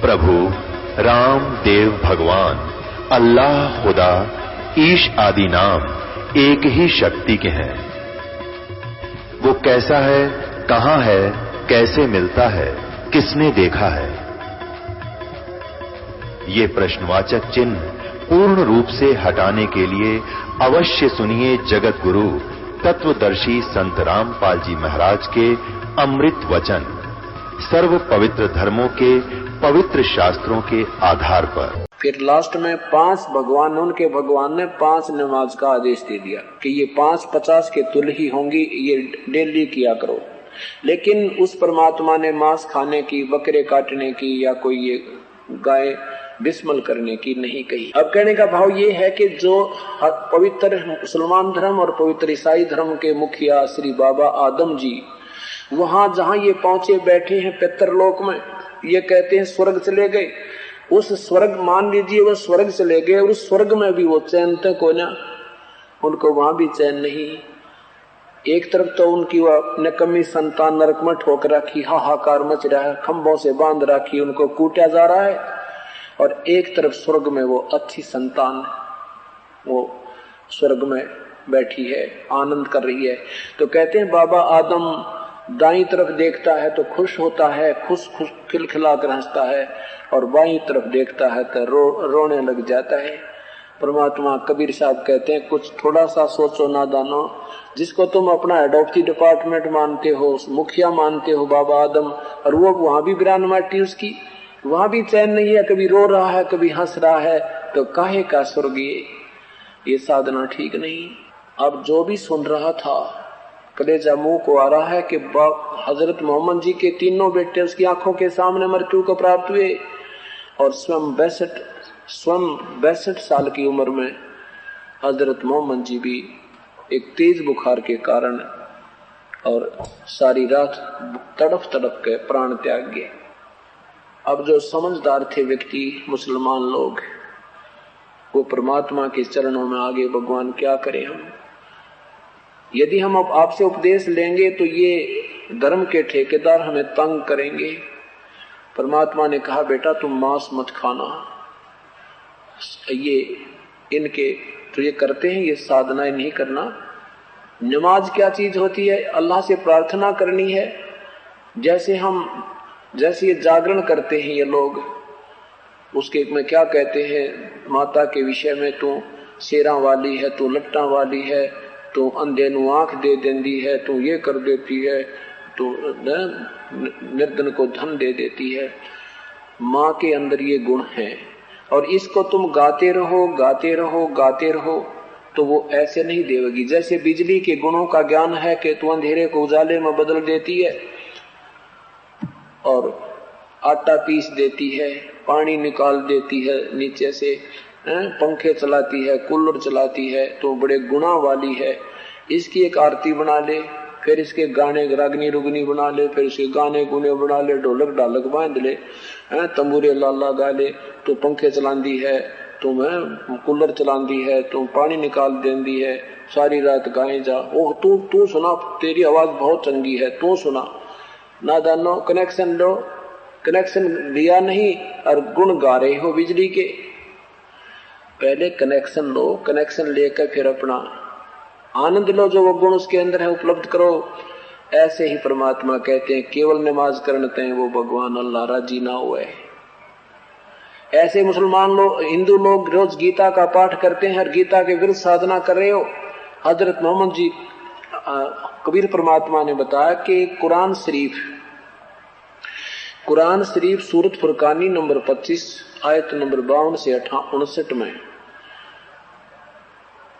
प्रभु राम देव भगवान अल्लाह खुदा ईश आदि नाम एक ही शक्ति के हैं। वो कैसा है, कहां है, कैसे मिलता है, किसने देखा है? ये प्रश्नवाचक चिन्ह पूर्ण रूप से हटाने के लिए अवश्य सुनिए जगत गुरु तत्वदर्शी संत रामपाल जी महाराज के अमृत वचन, सर्व पवित्र धर्मों के पवित्र शास्त्रों के आधार पर। फिर लास्ट में 5 भगवान, उनके भगवान ने 5 नमाज का आदेश दे दिया कि ये 5 50 के तुल्य ही होंगी, ये डेली किया करो। लेकिन उस परमात्मा ने मांस खाने की, बकरे काटने की या कोई ये गाय बिस्मल करने की नहीं कही। अब कहने का भाव ये है कि जो पवित्र मुसलमान धर्म और पवित्र ईसाई धर्म के मुखिया श्री बाबा आदम जी वहां जहां ये पहुंचे बैठे हैं पितरलोक में, ये कहते हैं स्वर्ग चले गए। उस स्वर्ग मान लीजिए वो स्वर्ग चले गए और उस स्वर्ग में भी वो चैन तक हो ना, उनको वहां भी चैन नहीं। एक तरफ तो उनकी वह नकमी संतान नरक में ठोक रखी, हाहाकार मच रहा है, खंभों से बांध रखी, उनको कूटा जा रहा है। और एक तरफ स्वर्ग में वो अच्छी संतान वो स्वर्ग में बैठी है, आनंद कर रही है। तो कहते हैं बाबा आदम दाईं तरफ देखता है तो खुश होता है, खुश खुश खिलखिला कर हंसता है, और बाईं तरफ देखता है तो रोने लग जाता है। परमात्मा कबीर साहब कहते हैं कुछ थोड़ा सा सोचो नादानो, जिसको तुम अपना हेड ऑफ द डिपार्टमेंट मानते हो, मुखिया मानते हो बाबा आदम, और वो वहां भी बिरान माटी उसकी, वहां भी चैन नहीं है, कभी रो रहा है कभी हंस रहा है, तो काहे का स्वर्ग ये साधना ठीक नहीं। अब जो भी सुन रहा था कलेजा मुंह को आ रहा है कि हजरत मोहम्मद जी के तीनों बेटे उसकी आंखों के सामने मृत्यु को प्राप्त हुए, और स्वयं 62 साल की उम्र में हजरत मोहम्मद जी भी एक तेज बुखार के कारण और सारी रात तड़फ तड़फ के प्राण त्याग गए। अब जो समझदार थे व्यक्ति मुसलमान लोग, वो परमात्मा के चरणों में आगे भगवान क्या करें हम। यदि हम अब आपसे उपदेश लेंगे तो ये धर्म के ठेकेदार हमें तंग करेंगे। परमात्मा ने कहा बेटा तुम मांस मत खाना, ये इनके तो ये करते हैं, ये साधनाएं नहीं करना। नमाज क्या चीज होती है? अल्लाह से प्रार्थना करनी है। जैसे ये जागरण करते हैं ये लोग, उसके में क्या कहते हैं माता के विषय में, तू शेरा वाली है, तू लट्टा वाली है, तू अंधे नु आंख दे देंदी है, तू ये कर देती है, तू निर्धन को धन दे देती है। माँ के अंदर ये गुण है और इसको तुम गाते रहो गाते रहो गाते रहो तो वो ऐसे नहीं देगी। जैसे बिजली के गुणों का ज्ञान है कि तू अंधेरे को उजाले में बदल देती है और आटा पीस देती है, पानी निकाल देती है नीचे से, पंखे चलाती है, कूलर चलाती है, तो बड़े गुणा वाली है। इसकी एक आरती बना ले, फिर इसके गाने रागनी रुगनी बना ले, फिर इसके गाने गुने बना ले, ढोलक ढालक बांध ले, तंबूरे लाला गा ले, तो पंखे चलांदी है, तुम कूलर चलांदी है, तुम पानी निकाल देंदी है, सारी रात गाए जा। ओह तू सुना, तेरी आवाज बहुत चंगी है, तू सुना। नादानो कनेक्शन लो, कनेक्शन लिया नहीं और गुण गा रहे हो बिजली के। पहले कनेक्शन लो, कनेक्शन लेकर फिर अपना आनंद लो, जो वो गुण उसके अंदर है उपलब्ध करो। ऐसे ही परमात्मा कहते हैं केवल नमाज करते हैं वो भगवान अल्लाह राजी ना हुए। ऐसे मुसलमान लोग, हिंदू लोग रोज गीता का पाठ करते हैं और गीता के विरुद्ध साधना कर रहे हो। हजरत मोहम्मद जी कबीर परमात्मा ने बताया कि कुरान शरीफ सूरत फुरकानी नंबर 25 आयत नंबर 52 से 59 में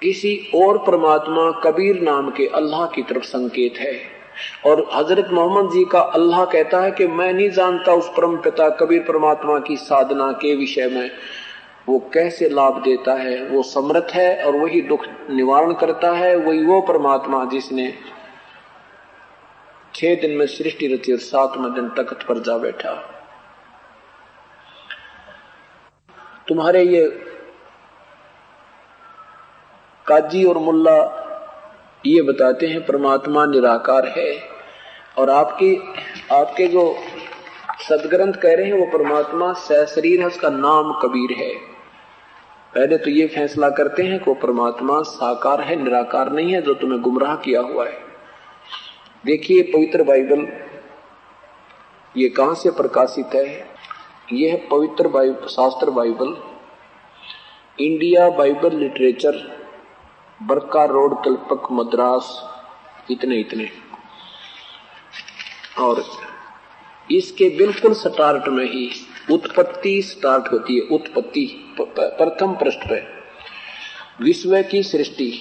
किसी और परमात्मा कबीर नाम के अल्लाह की तरफ संकेत है। और हजरत मोहम्मद जी का अल्लाह कहता है कि मैं नहीं जानता उस परम पिता कबीर परमात्मा की साधना के विषय में, वो कैसे लाभ देता है। वो समर्थ है और वही दुख निवारण करता है। वही वो परमात्मा जिसने 6 दिन में सृष्टि रची और 7वें दिन तख्त पर जा बैठा। तुम्हारे ये काजी और मुल्ला ये बताते हैं परमात्मा निराकार है, और आपके जो सदग्रंथ कह रहे हैं वो परमात्मा सशरीर है, उसका नाम कबीर है। पहले तो ये फैसला करते हैं कि वो परमात्मा साकार है, निराकार नहीं है, जो तुम्हें गुमराह किया हुआ है। देखिए पवित्र बाइबल ये कहां से प्रकाशित है? यह है पवित्र बाइबल, शास्त्र बाइबल, इंडिया बाइबल लिटरेचर, बरका रोड, कल्पक, मद्रास, इतने। और इसके बिल्कुल स्टार्ट में ही उत्पत्ति स्टार्ट होती है। उत्पत्ति प्रथम पृष्ठ पे विश्व की सृष्टि,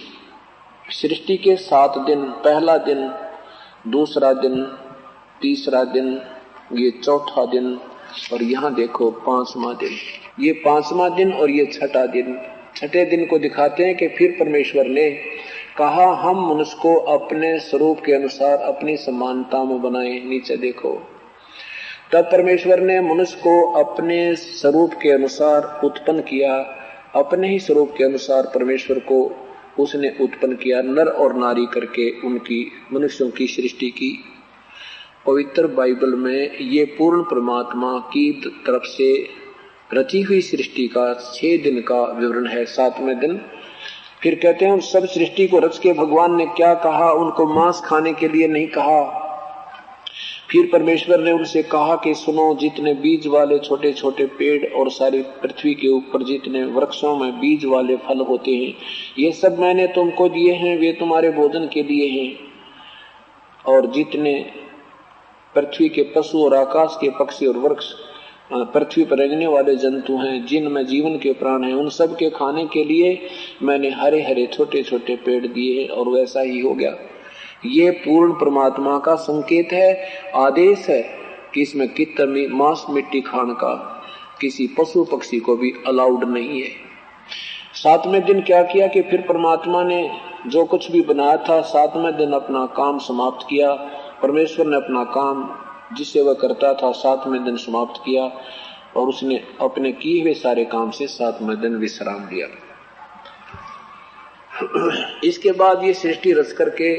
सृष्टि के 7 दिन, पहला दिन, दूसरा दिन, तीसरा दिन, ये चौथा दिन, और यहाँ देखो 5वां दिन। ये 5वां दिन और ये 6ठा दिन। छठे दिन को दिखाते हैं कि फिर परमेश्वर ने कहा हम मनुष्य को अपने स्वरूप के अनुसार अपनी समानता में बनाए। नीचे देखो, तब परमेश्वर ने मनुष्य को अपने स्वरूप के अनुसार उत्पन्न किया। अपने ही स्वरूप के अनुसार परमेश्वर को उसने उत्पन्न किया, नर और नारी करके उनकी मनुष्यों की सृष्टि की। पवित्र बाइबल में ये पूर्ण परमात्मा की तरफ से रची हुई सृष्टि का 6 दिन का विवरण है। 7वें दिन फिर कहते हैं सब सृष्टि को रच के भगवान ने क्या कहा, उनको मांस खाने के लिए नहीं कहा। फिर परमेश्वर ने उनसे कहा कि सुनो, जितने बीज वाले छोटे छोटे पेड़ और सारी पृथ्वी के ऊपर जितने वृक्षों में बीज वाले फल होते हैं, ये सब मैंने तुमको दिए हैं, वे तुम्हारे भोजन के लिए हैं। और जितने पृथ्वी के पशु और आकाश के पक्षी और वृक्ष, पृथ्वी पर रहने वाले जंतु हैं, जिनमें जीवन के प्राण हैं, उन सब के खाने के लिए मैंने हरे हरे छोटे छोटे पेड़ दिए हैं। और वैसा ही हो गया। ये पूर्ण परमात्मा का संकेत है, आदेश है कि इसमें कितना मांस मिट्टी खाने का किसी पशु पक्षी को भी अलाउड नहीं है। 7वें दिन क्या किया कि फिर परमात्मा ने जो कुछ भी बनाया था 7वें दिन अपना काम समाप्त किया। परमेश्वर ने अपना काम जिससे वह करता था 7वें दिन समाप्त किया और उसने अपने किए हुए सारे काम से 7वें दिन विश्राम लिया। इसके बाद ये सृष्टि रच करके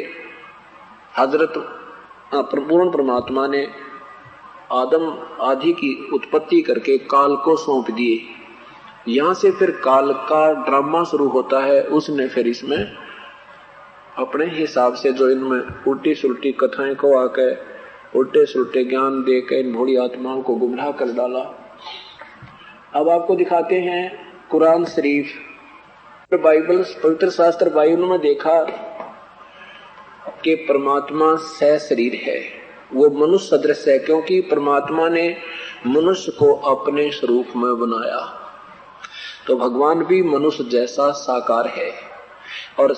हजरत पूर्ण परमात्मा ने आदम आदि की उत्पत्ति करके काल को सौंप दिए। यहां से फिर काल का ड्रामा शुरू होता है। उसने फिर इसमें अपने हिसाब से जो इनमें उल्टी सुलटी कथाएं को आके उल्टे सुलटे ज्ञान देकर इन भोली आत्माओं को गुमराह कर डाला। अब आपको दिखाते हैं कुरान शरीफ, बाइबल, पवित्र शास्त्र बाइबल में देखा कि परमात्मा सशरीर है, वो मनुष्य सदृश है, क्योंकि परमात्मा ने मनुष्य को अपने स्वरूप में बनाया। तो भगवान भी मनुष्य जैसा साकार है। और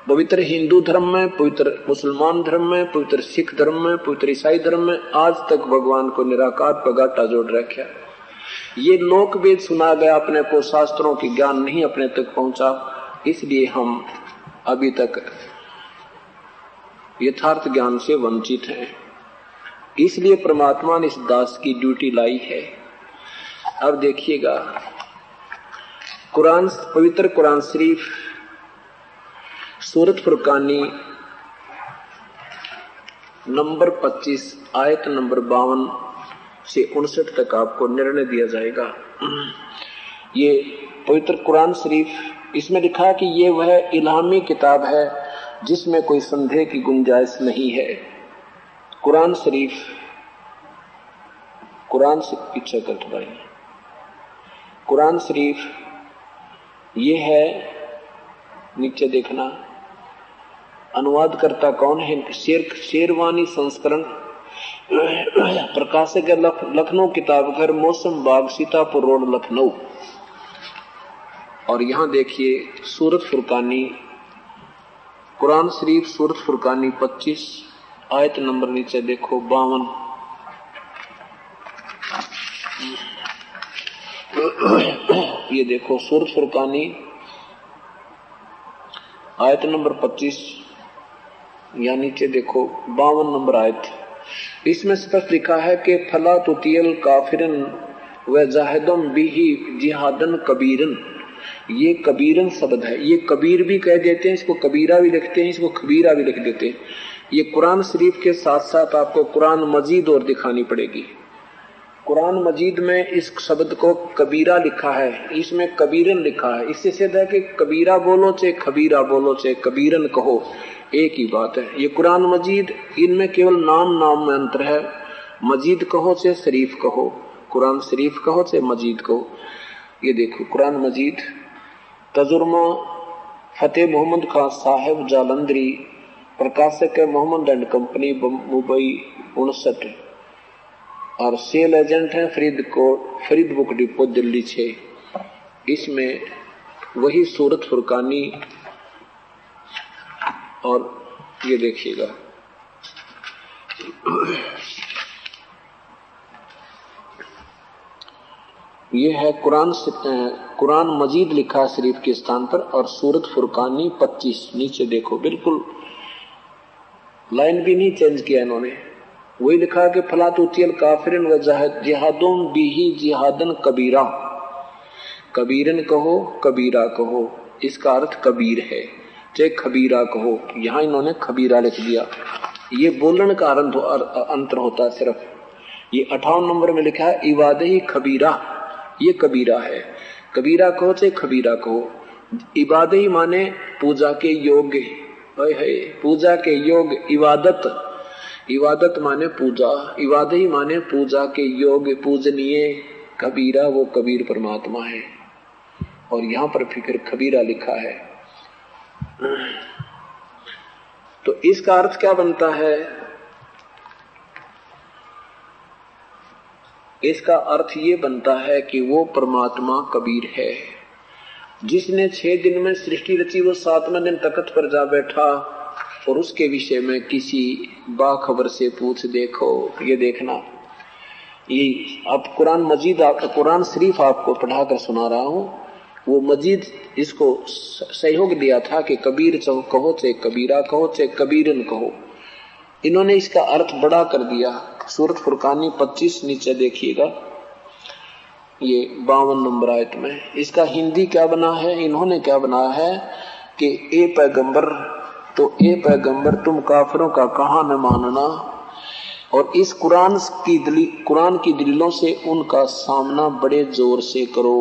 पवित्र हिंदू धर्म में, पवित्र मुसलमान धर्म में, पवित्र सिख धर्म में, पवित्र ईसाई धर्म में आज तक भगवान को निराकार पगाटा जोड़ रखा। ये लोक वेद सुना गया, अपने को शास्त्रों की ज्ञान नहीं अपने तक पहुंचा, इसलिए हम अभी तक यथार्थ ज्ञान से वंचित हैं। इसलिए परमात्मा ने इस दास की ड्यूटी लाई है। अब देखिएगा कुरान, पवित्र कुरान शरीफ सूरत फुरकानी नंबर 25 आयत नंबर 52 से 59 तक आपको निर्णय दिया जाएगा। ये पवित्र कुरान शरीफ, इसमें लिखा है कि ये वह इल्हामी किताब है जिसमें कोई संदेह की गुंजाइश नहीं है। कुरान शरीफ, कुरान से पीछे कर थोड़ा, कुरान शरीफ ये है, नीचे देखना अनुवाद करता कौन है, शेरवानी संस्करण, प्रकाशक लखनऊ किताब घर, मौसम बाग, सीतापुर रोड, लखनऊ। और यहां देखिए सूरत फुरकानी, कुरान शरीफ सूरत फुरकानी 25 आयत नंबर नीचे देखो 52। ये देखो सूरत फुरकानी आयत नंबर 25, या नीचे देखो 52 नंबर आयत। इसमें स्पष्ट लिखा है कि फला तुतियल काफिरन व जाहिदम बिही जिहादन कबीरन। ये कबीरन शब्द है, ये कबीर भी कह देते हैं, इसको कबीरा भी लिखते हैं, इसको खबीरा भी लिख देते हैं। ये कुरान शरीफ के साथ साथ आपको कुरान मजीद और दिखानी पड़ेगी। कुरान मजीद में इस शब्द को कबीरा लिखा है, इसमें कबीरन लिखा है। इससे सिद्ध है कि कबीरा बोलो चाहे खबीरा बोलो चाहे कबीरन कहो, एक ही बात है। ये कुरान मजीद, इनमें केवल नाम नाम में अंतर है। मजीद कहो चाहे शरीफ कहो, कुरान शरीफ कहो चाहे मजीद कहो। ये देखो कुरान मजीद, तजुर्मा फतेह मोहम्मद खान साहब जालंधरी, प्रकाशक है मोहम्मद एंड कंपनी मुंबई 59, और सेल एजेंट है फरीद बुक डिपो दिल्ली 6। इसमें वही सूरत फुरकानी, और ये देखिएगा ये है कुरान मजीद लिखा शरीफ के स्थान पर, और सूरत फुरकानी 25 नीचे देखो, बिल्कुल लाइन भी नहीं चेंज किया इन्होंने, वही लिखा कि फला तुतियल काफिरन व जिहादुम बिही जिहादन कबीरा। कबीरन कहो कबीरा कहो, इसका अर्थ कबीर है, चाहे खबीरा कहो। यहां इन्होंने खबीरा लिख दिया। ये बोलन का अंतर होता है सिर्फ। ये 58 नंबर में लिखा है इबादही खबीरा, ये कबीरा है। कबीरा कहो चाहे खबीरा कहो। इबादही माने पूजा के योग्य, पूजा के योग्य, इबादत, इबादत माने पूजा, इबादही माने पूजा के योग्य पूजनीय। कबीरा वो कबीर परमात्मा है, और यहां पर फिर खबीरा लिखा है। तो इसका अर्थ क्या बनता है? इसका अर्थ ये बनता है कि वो परमात्मा कबीर है, जिसने 6 दिन में सृष्टि रची, वो 7वें दिन तख्त पर जा बैठा, और उसके विषय में किसी बाखबर से पूछ देखो। ये देखना, ये अब कुरान मजीद, कुरान शरीफ आपको पढ़ाकर सुना रहा हूं। वो मजीद इसको सहयोग दिया था कि कबीर कहो चाहे कबीरा कहो चाहे कबीरन कहो। इन्होंने इसका अर्थ बड़ा कर दिया। सूरत फुरकानी 25 नीचे देखिएगा, ये 52 नंबर आयत में इसका हिंदी क्या बना है, इन्होंने क्या बनाया है कि ए पैगंबर, तो ए पैगंबर तुम काफिरों का कहा न मानना, और इस कुरान की दलीलों से उनका सामना बड़े जोर से करो।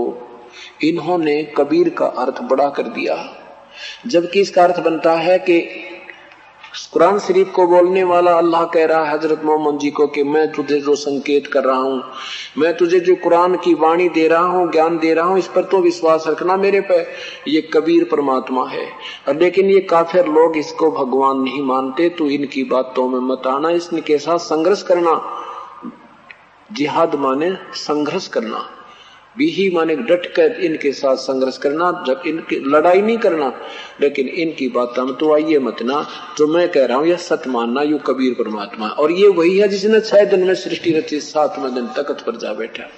इन्होंने कबीर का अर्थ बड़ा कर दिया, जबकि इसका अर्थ बनता है कि कुरान शरीफ को बोलने वाला अल्लाह कह रहा है हजरत मोहम्मद जी को कि मैं तुझे जो संकेत कर रहा हूं, मैं तुझे जो कुरान की वाणी दे रहा हूं, ज्ञान दे रहा हूं, इस पर तो विश्वास रखना मेरे पे। ये कबीर परमात्मा है। और लेकिन ये काफिर लोग इसको भगवान नहीं मानते, तो इनकी बातों में मत आना, इनके साथ संघर्ष करना। जिहाद माने संघर्ष करना, बिही माने डट कर इनके साथ संघर्ष करना, जब इनकी लड़ाई नहीं करना, लेकिन इनकी बातों में तो आइए मत ना, जो मैं कह रहा हूं यह सत्य मानना। यू कबीर परमात्मा, और ये वही है जिसने 6 दिन में सृष्टि रची, 7वें दिन तख्त पर जा बैठा।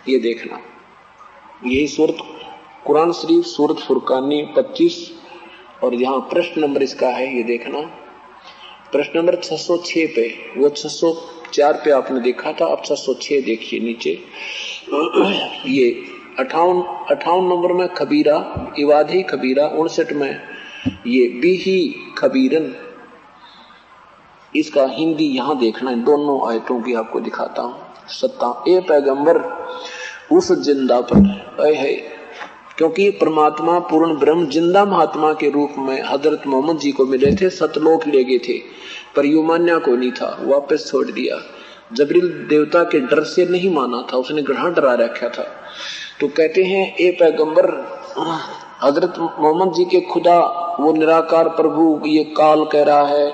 ये देखना, यही सूरत कुरान शरीफ सूरत फुरकानी 25, और यहाँ प्रश्न नंबर इसका है, ये देखना प्रश्न नंबर 606 पे, वो 604 पे आपने देखा था, अब 606 देखिए नीचे। ये 58 नंबर में खबीरा, इवादी खबीरा, 59 में ये बिही खबीरन। इसका हिंदी यहां देखना है, दोनों आयतों की आपको दिखाता हूं। 7 ए पैगंबर उस जिंदा पर है, क्योंकि परमात्मा पूर्ण ब्रह्म जिंदा महात्मा के रूप में हजरत मोहम्मद जी को मिले थे, सतलोक ले गए थे, पर युमान्या को नहीं था, वापस छोड़ दिया। जबरील देवता के डर से नहीं माना था, उसने ग्रहण डरा रखा था। तो कहते हैं ए पैगंबर, हजरत मोहम्मद जी के खुदा वो निराकार प्रभु ये काल कह रहा है,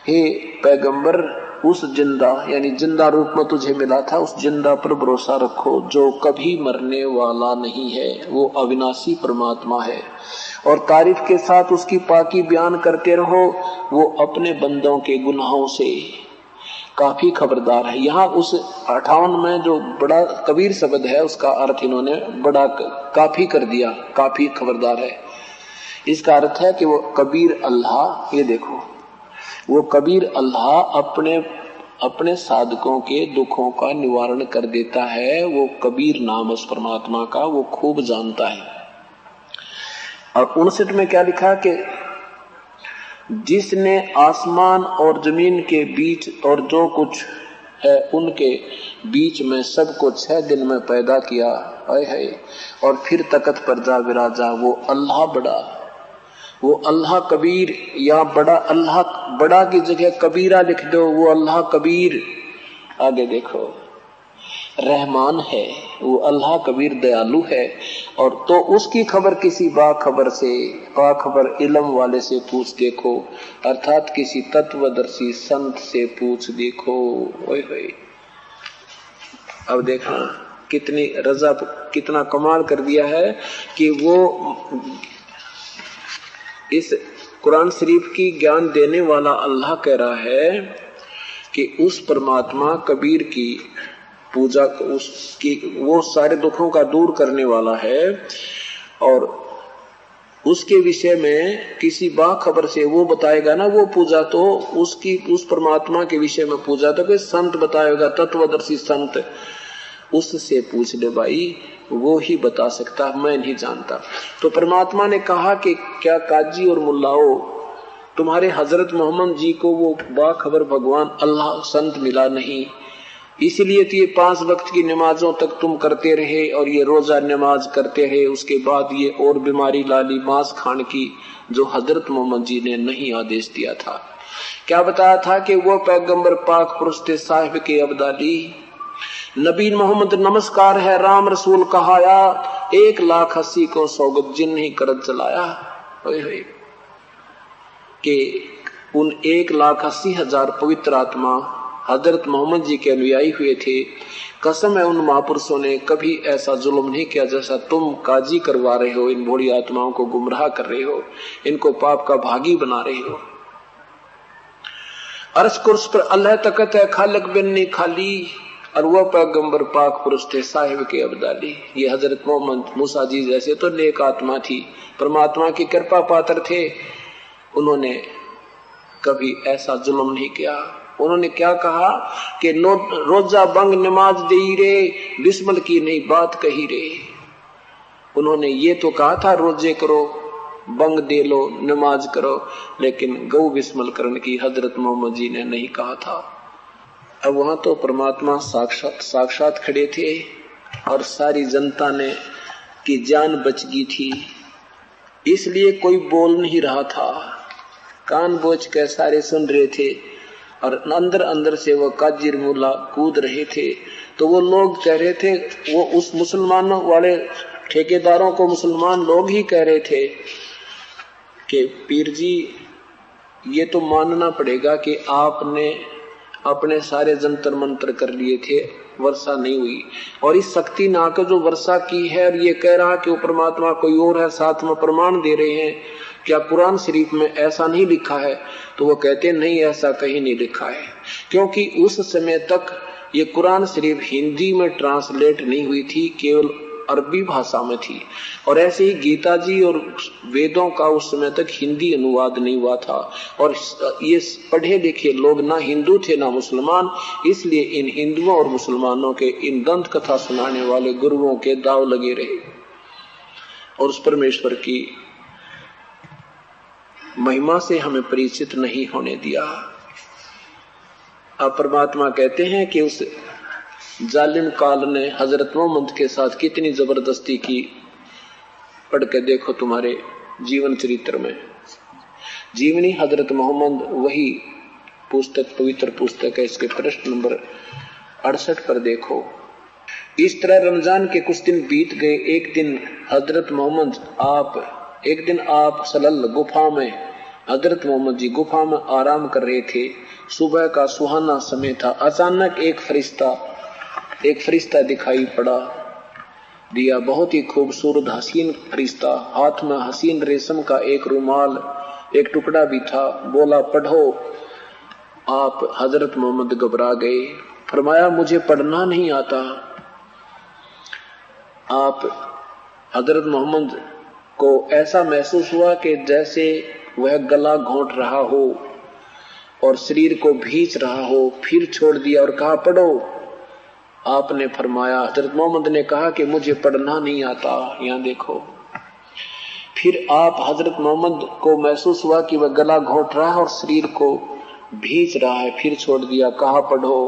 हे पैगंबर उस जिंदा यानी जिंदा रूप में तुझे मिला था, उस जिंदा पर भरोसा रखो जो कभी मरने वाला नहीं है, वो अविनाशी परमात्मा है, और तारीफ के साथ उसकी पाकी बयान करते रहो। वो अपने बंदों के गुनाहों से काफी खबरदार है। यहाँ उस 58 में जो बड़ा कबीर शब्द है, उसका अर्थ इन्होंने बड़ा काफी कर दिया, काफी खबरदार है। इसका अर्थ है कि वो कबीर अल्लाह, ये देखो वो कबीर अल्लाह अपने साधकों के दुखों का निवारण कर देता है। वो कबीर नाम उस परमात्मा का वो खूब जानता है। और 59 में क्या लिखा कि जिसने आसमान और जमीन के बीच और जो कुछ है उनके बीच में सबको 6 दिन में पैदा किया है और फिर तख्त पर जा विराजा। वो अल्लाह बड़ा, वो अल्लाह कबीर, या बड़ा अल्लाह बड़ा की जगह कबीरा लिख दो, वो अल्लाह कबीर। आगे देखो, रहमान है, वो अल्लाह कबीर दयालु है। और तो उसकी खबर किसी बाखबर से, बाखबर इल्म वाले से पूछ देखो, अर्थात किसी तत्वदर्शी संत से पूछ देखो। ओए होए, अब देखो कितनी रजा, कितना कमाल कर दिया है कि वो इस कुरान शरीफ की ज्ञान देने वाला अल्लाह कह रहा है कि उस परमात्मा कबीर की पूजा, उसकी, वो सारे दुखों का दूर करने वाला है। और उसके विषय में किसी बाखबर से वो बताएगा ना, वो पूजा तो उसकी, उस परमात्मा के विषय में पूजा तो कोई संत बताएगा, तत्वदर्शी संत, उससे पूछ ले भाई, वो ही बता सकता, मैं नहीं जानता। तो परमात्मा ने कहा कि क्या काजी और मुल्लाओं, तुम्हारे हजरत मोहम्मद जी को वो बाखबर भगवान अल्लाह संत मिला नहीं, इसलिए तो ये 5 वक्त की नमाजों तक तुम करते रहे और ये रोजा नमाज करते रहे। उसके बाद ये और बीमारी लाली मांस खान की, जो हजरत मोहम्मद जी ने नहीं आदेश दिया था। क्या बताया था कि वो पैगंबर पाक पुरुष साहिब के अब्दाली नबी मोहम्मद नमस्कार है, राम रसूल कहाया, 1,80,000 को सौगत जिन ही करत चलाया। कि उन 1,80,000 पवित्र आत्मा हजरत मोहम्मद जी के अनुयायी हुए थे। कसम है उन महापुरुषों ने कभी ऐसा जुल्म नहीं किया जैसा तुम काजी करवा रहे हो, इन बूढ़ी आत्माओं को गुमराह कर रहे हो, इनको पाप का भागी बना रहे हो। अर्श कुर्स पर अल्लाह तकत है, खालिक बिन नहीं खाली, और वह पैगंबर पाक पुरुष थे साहिब के अब्दाली। ये हजरत मोहम्मद मूसा जी जैसे तो नेक आत्मा थी, परमात्मा की कृपा पात्र थे, उन्होंने कभी ऐसा जुल्म नहीं किया। उन्होंने क्या कहा कि रोजा बंग नमाज दे रे, बिस्मिल की नहीं बात कही रे। उन्होंने ये तो कहा था रोजे करो, बंग दे लो, नमाज करो, लेकिन गौ बिस्मिल करने की हजरत मोहम्मद जी ने नहीं कहा था। अब वहां तो परमात्मा साक्षात खड़े थे और सारी जनता ने की जान बच गई थी, इसलिए कोई बोल नहीं रहा था, कान बोझ के सारे सुन रहे थे। और अंदर अंदर से वो काजिर मुल्ला कूद रहे थे। तो वो लोग कह रहे थे, वो उस मुसलमानों वाले ठेकेदारों को मुसलमान लोग ही कह रहे थे कि पीर जी ये तो मानना पड़ेगा कि आपने अपने सारे जंतर मंत्र कर लिए थे, वर्षा नहीं हुई, और इस शक्ति ने आकर जो वर्षा की है, और ये कह रहा कि वो परमात्मा कोई और है, साथ में प्रमाण दे रहे हैं, क्या कुरान शरीफ में ऐसा नहीं लिखा है? तो वो कहते नहीं, ऐसा कहीं नहीं लिखा है, क्योंकि उस समय तक ये कुरान शरीफ हिंदी में ट्रांसलेट नहीं हुई थी, केवल अरबी भाषा में थी। और ऐसे ही गीता जी और वेदों का उस समय तक हिंदी अनुवाद नहीं हुआ था। और ये पढ़े लिखे लोग ना हिंदू थे ना मुसलमान, इसलिए इन हिंदुओं और मुसलमानों के इन दंत कथा सुनाने वाले गुरुओं के दाव लगे रहे और उस परमेश्वर की महिमा से हमें परिचित नहीं होने दिया। अब परमात्मा कहते हैं कि उस जालिम काल ने हजरत मोहम्मद के साथ कितनी जबरदस्ती की, पढ़ के देखो तुम्हारे जीवन चरित्र में। जीवनी हजरत मोहम्मद वही पुस्तक, पवित्र पुस्तक है, इसके पृष्ठ नंबर 68 पर देखो। इस तरह रमजान के कुछ दिन बीत गए। एक दिन हजरत मोहम्मद आप सलल गुफा में, हजरत मोहम्मद जी गुफा में आराम कर रहे थे। सुबह का सुहाना समय था। अचानक एक फरिश्ता दिखाई पड़ा दिया, बहुत ही खूबसूरत हसीन फरिश्ता, हाथ में हसीन रेशम का एक रुमाल, एक टुकड़ा भी था। बोला पढ़ो। आप हजरत मोहम्मद घबरा गए, फरमाया मुझे पढ़ना नहीं आता। आप हजरत मोहम्मद को ऐसा महसूस हुआ कि जैसे वह गला घोंट रहा हो और शरीर को भींच रहा हो। फिर छोड़ दिया और कहा पढ़ो। आपने फरमाया, हजरत मोहम्मद ने कहा कि मुझे पढ़ना नहीं आता। यहाँ देखो, फिर आप हजरत मोहम्मद को महसूस हुआ कि वह गला घोंट रहा है और शरीर को भींच रहा है। फिर छोड़ दिया, कहा पढ़ो।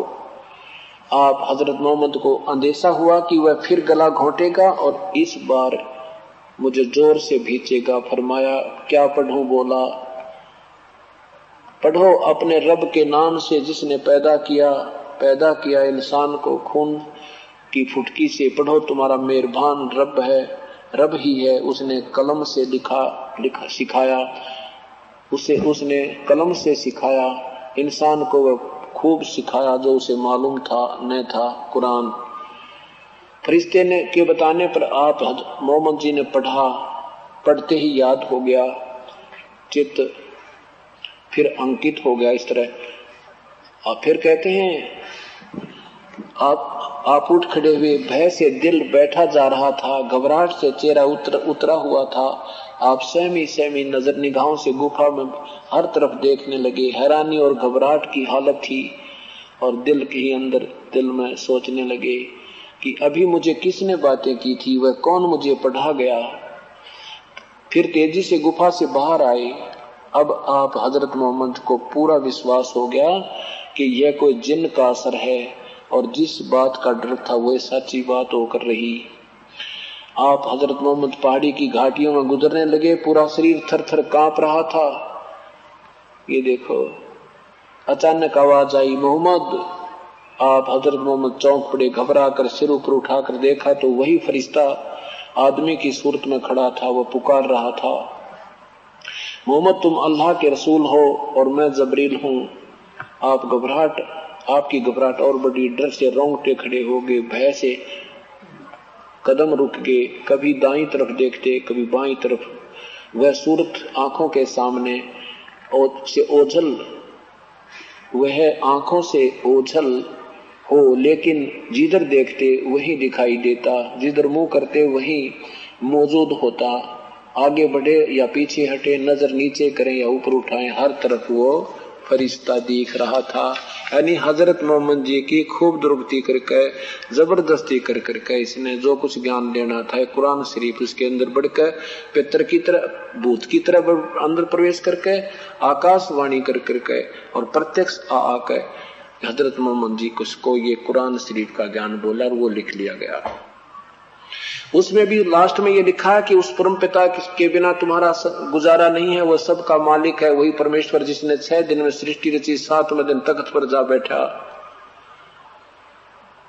आप हजरत मोहम्मद को अंदेशा हुआ कि वह फिर गला घोंटेगा और इस बार मुझे जोर से भींचेगा। फरमाया क्या पढ़ूं? बोला पढ़ो अपने रब के नाम से जिसने पैदा किया इंसान को खून की फुटकी से। पढ़ो तुम्हारा मेहरबान रब है, रब ही है, उसने कलम से लिखा सिखाया, उसने कलम से सिखाया इंसान को, वह खूब सिखाया जो उसे मालूम था न था, कुरान। फरिश्ते ने के बताने पर आप मोहम्मद जी ने पढ़ा, पढ़ते ही याद हो गया, चित्त फिर अंकित हो गया इस तरह। आप फिर कहते हैं आप उठ खड़े हुए, भय से दिल बैठा जा रहा था, घबराहट से चेहरा उतरा हुआ था। आप सहमी नजर निगाहों से गुफा में हर तरफ देखने लगे। हैरानी और घबराहट की हालत थी और दिल के अंदर दिल में सोचने लगे कि अभी मुझे किसने बातें की थी, वह कौन मुझे पढ़ा गया। फिर तेजी से गुफा से बाहर आए। अब आप हजरत मोहम्मद को पूरा विश्वास हो गया कि यह कोई जिन्न का असर है और जिस बात का डर था वह सच्ची बात होकर रही। आप हजरत मोहम्मद पहाड़ी की घाटियों में गुजरने लगे, पूरा शरीर थर-थर कांप रहा था। ये देखो, अचानक आवाज आई, मोहम्मद। आप हजरत मोहम्मद चौंक पड़े, घबरा कर सिर ऊपर उठाकर देखा तो वही फरिश्ता आदमी की सूरत में खड़ा था। वह पुकार रहा था, मोहम्मद तुम अल्लाह के रसूल हो और मैं जबरील हूँ। आपकी घबराहट और बड़ी, डर से रोंगटे खड़े हो गए, भय से कदम रुक गए, कभी दाईं तरफ देखते कभी बाईं तरफ। वह सूरत आंखों के सामने आंखों से ओझल हो, लेकिन जिधर देखते वही दिखाई देता, जिधर मुंह करते वही मौजूद होता। आगे बढ़े या पीछे हटे, नजर नीचे करें या ऊपर उठाएं, हर तरफ वो फरिश्ता दिख रहा था। यानी हजरत मोहम्मद जी की खूब दुरुक्ति करके, जबरदस्ती कर करके इसने जो कुछ ज्ञान देना था कुरान शरीफ उसके अंदर बढ़कर, पितर की तरह, भूत की तरह अंदर प्रवेश करके, आकाशवाणी कर करके और प्रत्यक्ष आके हजरत मोहम्मद जी को ये कुरान शरीफ का ज्ञान बोला और वो लिख लिया गया। उसमें भी लास्ट में ये लिखा है कि उस परम पिता के बिना तुम्हारा गुजारा नहीं है, वह सबका मालिक है, वही परमेश्वर जिसने 6 दिन में सृष्टि रची, 7वें दिन तख्त पर जा बैठा।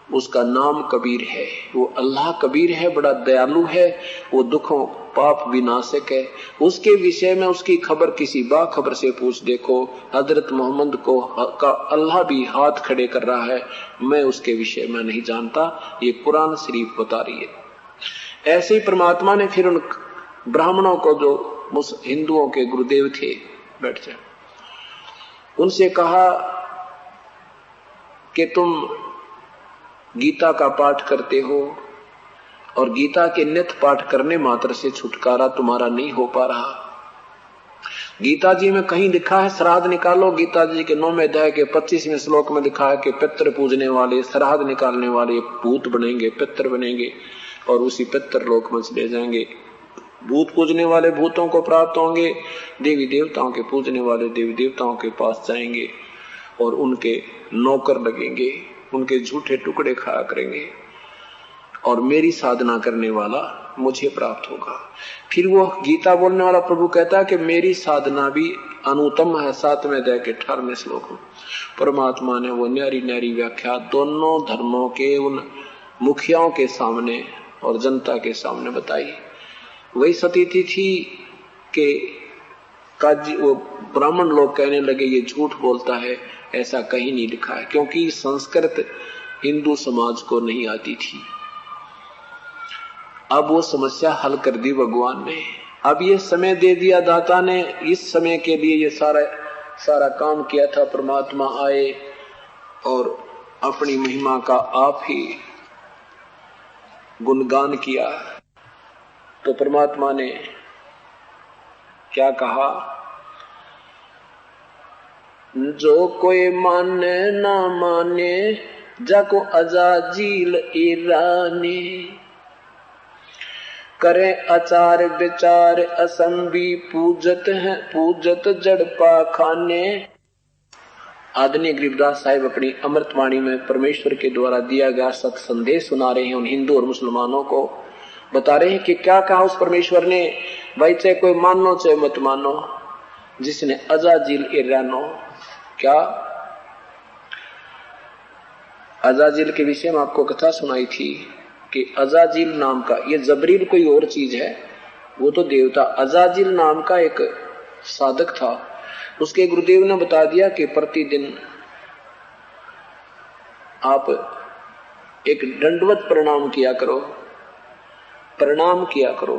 उसका नाम कबीर है, वो अल्लाह कबीर है, बड़ा दयालु है, वो दुखों पाप विनाशक है। उसके विषय में उसकी खबर किसी बाखबर से पूछ देखो। हजरत मोहम्मद को का अल्लाह भी हाथ खड़े कर रहा है, मैं उसके विषय में नहीं जानता, ये कुरान शरीफ बता रही है। ऐसे ही परमात्मा ने फिर उन ब्राह्मणों को, जो हिंदुओं के गुरुदेव थे, बैठ जाए, उनसे कहा कि तुम गीता का पाठ करते हो और गीता के नित्य पाठ करने मात्र से छुटकारा तुम्हारा नहीं हो पा रहा। गीता जी में कहीं लिखा है श्राद्ध निकालो, गीता जी के 9वें अध्याय के 25वें श्लोक में लिखा है कि पितृ पूजने वाले, श्राद्ध निकालने वाले भूत बनेंगे, पितृ बनेंगे और उसी पितृ लोक में चले जाएंगे। भूत पूजने वाले भूतों को प्राप्त होंगे, देवी देवताओं के पूजने वाले देवी देवताओं के पास जाएंगे और उनके नौकर लगेंगे, उनके झूठे टुकड़े खाया करेंगे और मेरी साधना करने वाला मुझे प्राप्त होगा। फिर वो गीता बोलने वाला प्रभु कहता है कि मेरी साधना भी अनुत्तम है। 7वें अध्याय के 18वें श्लोक में परमात्मा ने वो न्यारी न्यारी व्याख्या दोनों धर्मों के उन मुखियाओं के सामने और जनता के सामने बताई। वही स्थिति थी कि काजी वो ब्राह्मण लोग कहने लगे ये झूठ बोलता है, ऐसा कहीं नहीं लिखा है, क्योंकि संस्कृत हिंदू समाज को नहीं आती थी। अब वो समस्या हल कर दी भगवान ने। अब ये समय दे दिया दाता ने, इस समय के लिए ये सारा काम किया था। परमात्मा आए और अपनी महिमा का आप ही गुणगान किया। तो परमात्मा ने क्या कहा, जो कोई माने ना माने जाको अजाजील ईरानी, करे आचार विचार असंभी पूजत है, पूजत जड़ पाखाने। आदरणीय गरीबदास साहिब अपनी अमृतवाणी में परमेश्वर के द्वारा दिया गया सत संदेश सुना रहे हैं उन हिंदू और मुसलमानों को, बता रहे हैं कि क्या कहा उस परमेश्वर ने, भाई चाहे कोई मानो चाहे मत मानो, जिसने अजाजिल इरानो, क्या अजाजिल के विषय में आपको कथा सुनाई थी कि अजाजिल नाम का, ये जबरील कोई और चीज है, वो तो देवता, अजाजिल नाम का एक साधक था, उसके गुरुदेव ने बता दिया कि प्रतिदिन आप एक दंडवत प्रणाम किया करो, प्रणाम किया करो,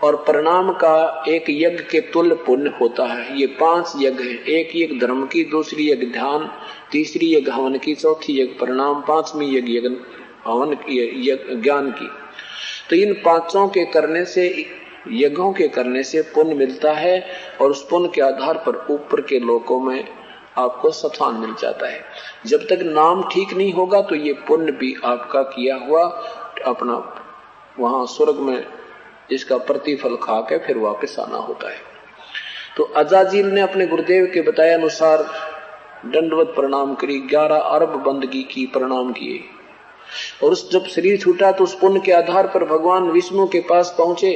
और प्रणाम का एक यज्ञ के तुल्य पुण्य होता है। ये 5 यज्ञ हैं, एक यज्ञ धर्म की, दूसरी यज्ञ ध्यान, तीसरी यज्ञ हवन की, चौथी यज्ञ प्रणाम, 5वीं यज्ञ हवन की, ज्ञान की। तो इन 5 के करने से, यज्ञों के करने से पुण्य मिलता है, और उस पुण्य के आधार पर ऊपर के लोकों में आपको स्थान मिल जाता है। जब तक नाम ठीक नहीं होगा तो ये पुण्य भी आपका किया हुआ अपना वहां स्वर्ग में इसका प्रतिफल खा के फिर वापस आना होता है। तो अजाजिल ने अपने गुरुदेव के बताए अनुसार दंडवत प्रणाम करी, 11 अरब बंदगी की, प्रणाम किए, और उस जब शरीर छूटा तो उस पुण्य के आधार पर भगवान विष्णु के पास पहुंचे,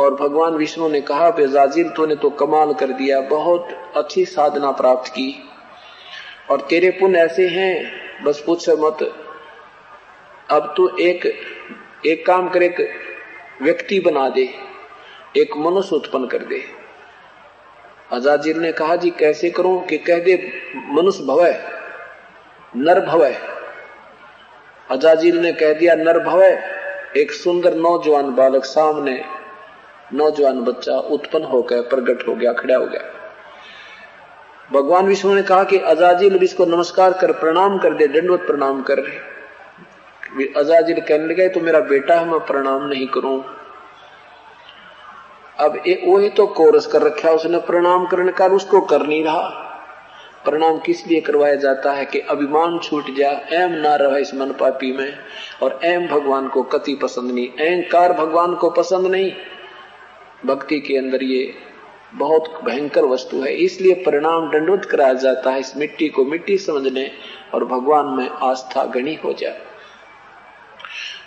और भगवान विष्णु ने कहा, अजाजिल तूने तो कमाल कर दिया, बहुत अच्छी साधना प्राप्त की, और तेरे पुण्य ऐसे हैं बस पूछ मत। अब तू एक काम कर, एक व्यक्ति बना दे, एक मनुष्य उत्पन्न कर दे। अजाजिल ने कहा, जी कैसे करूं? कि कह दे मनुष्य भवै, नर भवै। अजाजिल ने कह दिया नर भवै। एक सुंदर नौजवान बालक सामने, नौजवान बच्चा उत्पन्न होकर प्रकट हो गया, खड़ा हो गया। भगवान विष्णु ने कहा कि अजाजिल इसको नमस्कार कर, प्रणाम कर दे, दंडवत प्रणाम कर। अजाजिल कहने लगा तो मेरा बेटा है, मैं प्रणाम नहीं करूं। अब वही तो कोरस कर रखा उसने प्रणाम करने का, उसको कर नहीं रहा। प्रणाम किस लिए करवाया जाता है कि अभिमान छूट जाए, एम ना रहे इस मन पापी में, और एम भगवान को कति पसंद नहीं, अहंकार भगवान को पसंद नहीं। भक्ति के अंदर ये बहुत भयंकर वस्तु है, इसलिए प्रणाम दंडवत कराया जाता है, इस मिट्टी को मिट्टी समझने और भगवान में आस्था घनी हो जाए।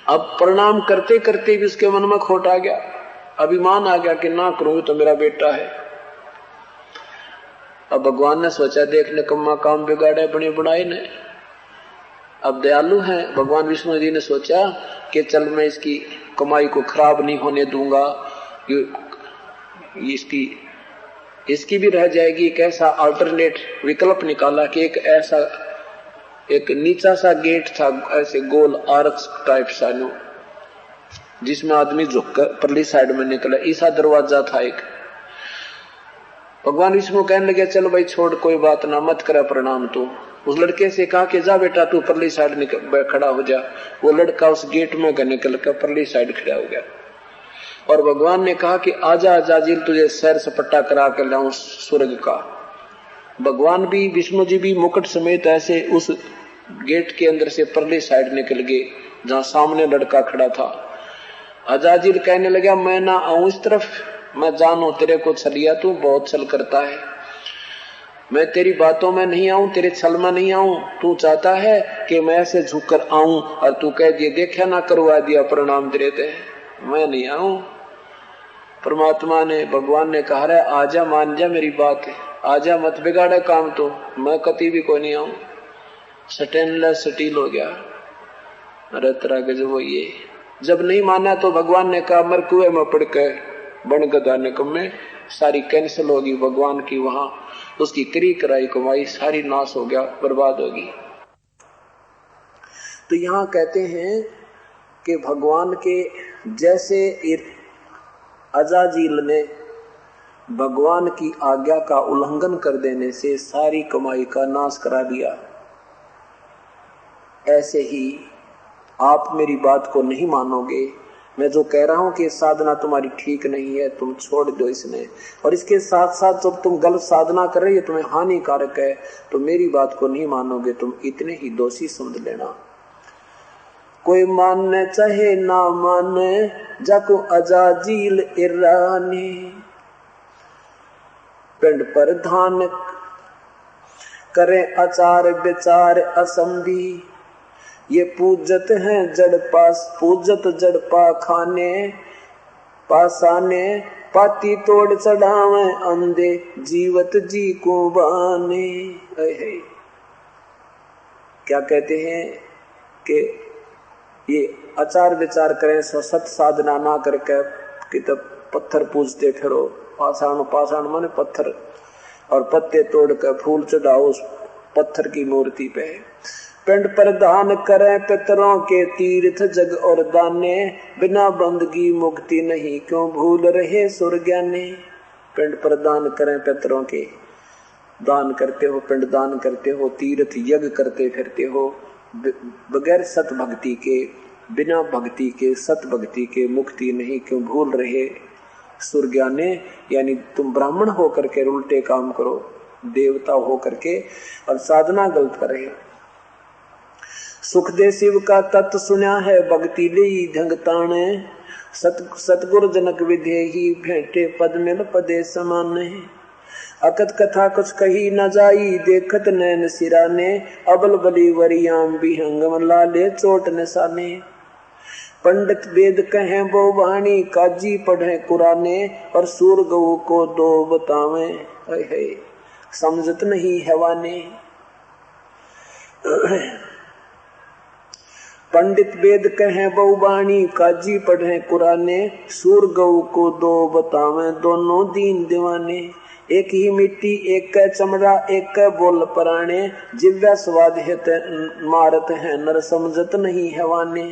अब प्रणाम करते करते भी उसके मन में खोट आ गया, अभिमान आ गया कि ना करूं तो मेरा बेटा है। अब भगवान ने सोचा, देख निकम्मा काम बिगाड़े बने बनाए ने, अब दयालु हैं भगवान विष्णु जी ने सोचा कि चल मैं इसकी कमाई को खराब नहीं होने दूंगा, इसकी भी रह जाएगी। एक ऐसा अल्टरनेट विकल्प निकाला कि एक ऐसा एक नीचा सा गेट था, ऐसे गोल आर्च टाइप सा, जिसमें आदमी झुककर परली साइड में निकला, ऐसा दरवाजा था एक। भगवान विष्णु कहने लगे, चलो भाई छोड़, कोई बात ना, मत करा प्रणाम। तो उस लड़के से कहा कि जा बेटा तू परली साइड खड़ा हो जा। वो लड़का उस गेट में निकल कर परली साइड खड़ा हो गया, और भगवान ने कहा कि आजा अजाजिल, तुझे सैर सपट्टा करा कर लाऊं स्वर्ग का। भगवान भी, विष्णु जी भी मुकुट समेत ऐसे उस गेट के अंदर से परली साइड निकल गए जहां सामने लड़का खड़ा था। अजाजिल कहने लगा, मैं ना आऊं इस तरफ, मैं जानू तेरे को छलिया, तू बहुत छल करता है, मैं तेरी बातों में नहीं आऊं, तेरे छल में नहीं आऊं। तू चाहता है कि मैं ऐसे झुककर आऊं और तू कह दिए देखा ना करवा दिया प्रणाम तेरे ते, मैं नहीं आऊं। परमात्मा ने, भगवान ने कहा है, आजा मान जा मेरी बात, आजा मत बिगाड़े काम, तो मैं कभी भी कोई नहीं आऊं। स्टेनलेस स्टील हो गया। अरे तरह के जो वो ये जब नहीं माना तो भगवान ने कहा, मर कुएं में पड़ के बन गदा निकम्मे, सारी कैंसिल होगी भगवान की, वहां उसकी करी कराई कमाई सारी नाश हो गया, बर्बाद होगी। तो यहां कहते हैं कि भगवान के जैसे अजाजिल ने भगवान की आज्ञा का उल्लंघन कर देने से सारी कमाई का नाश करा दिया, ऐसे ही आप मेरी बात को नहीं मानोगे। मैं जो कह रहा हूं कि साधना तुम्हारी ठीक नहीं है, तुम छोड़ दो इसने, और इसके साथ साथ जब तुम गलत साधना कर रही हो, तुम्हें हानिकारक है, तो मेरी बात को नहीं मानोगे, तुम इतने ही दोषी समझ लेना। कोई माने चाहे ना माने, जाको अजाजिल इरानी, पिंड प्रधान करें आचार विचार असंधि। ये पूजत हैं जड़ पास, पूजत जड़ पा खाने पासाने, पाती तोड़ चढ़ावे अंधे जीवत जी को बाने। क्या कहते हैं कि ये आचार विचार करें, सत साधना ना करके कि तब पत्थर पूजते फिरो। पाषाण, पाषाण माने पत्थर, और पत्ते तोड़कर फूल चढ़ाओ उस पत्थर की मूर्ति पे। पिंड प्रदान करें पितरों के तीर्थ जग और दाने, बिना बंदगी मुक्ति नहीं क्यों भूल रहे सुर ज्ञाने। पिंड प्रदान करें पितरों के, दान करते हो, पिंड दान करते हो, तीर्थ यज्ञ करते फिरते हो, बगैर सत भक्ति के, बिना भक्ति के, सत भक्ति के मुक्ति नहीं क्यों भूल रहे सुर ज्ञाने। यानी तुम ब्राह्मण होकर के उल्टे काम करो, देवता होकर के, और साधना गलत कर रहे हो। सुखदेव शिव का तत्व सुना है भक्ति ली ढंगताने, सतगुरु जनक विधे ही भेंटे पद मिल पदे समान। अकत कथा कुछ कही न जाई, देखत नैन सिराने, अबल बली वरियाम बिहंगम लाले चोट निशाने। पंडित वेद कहें वो वाणी, काजी पढ़े कुराने, और सूर गऊ को दो बतावे समझत नहीं हैवाने। पंडित वेद कहें बहुबाणी, काजी पढ़े कुराने, सूर गऊ को दो बतावे दोनों दीन दीवाने। एक ही मिट्टी एक का चमड़ा एक का बोल पराणे, जिव्या स्वाद हित मारत है नर समझत नहीं हैवाने।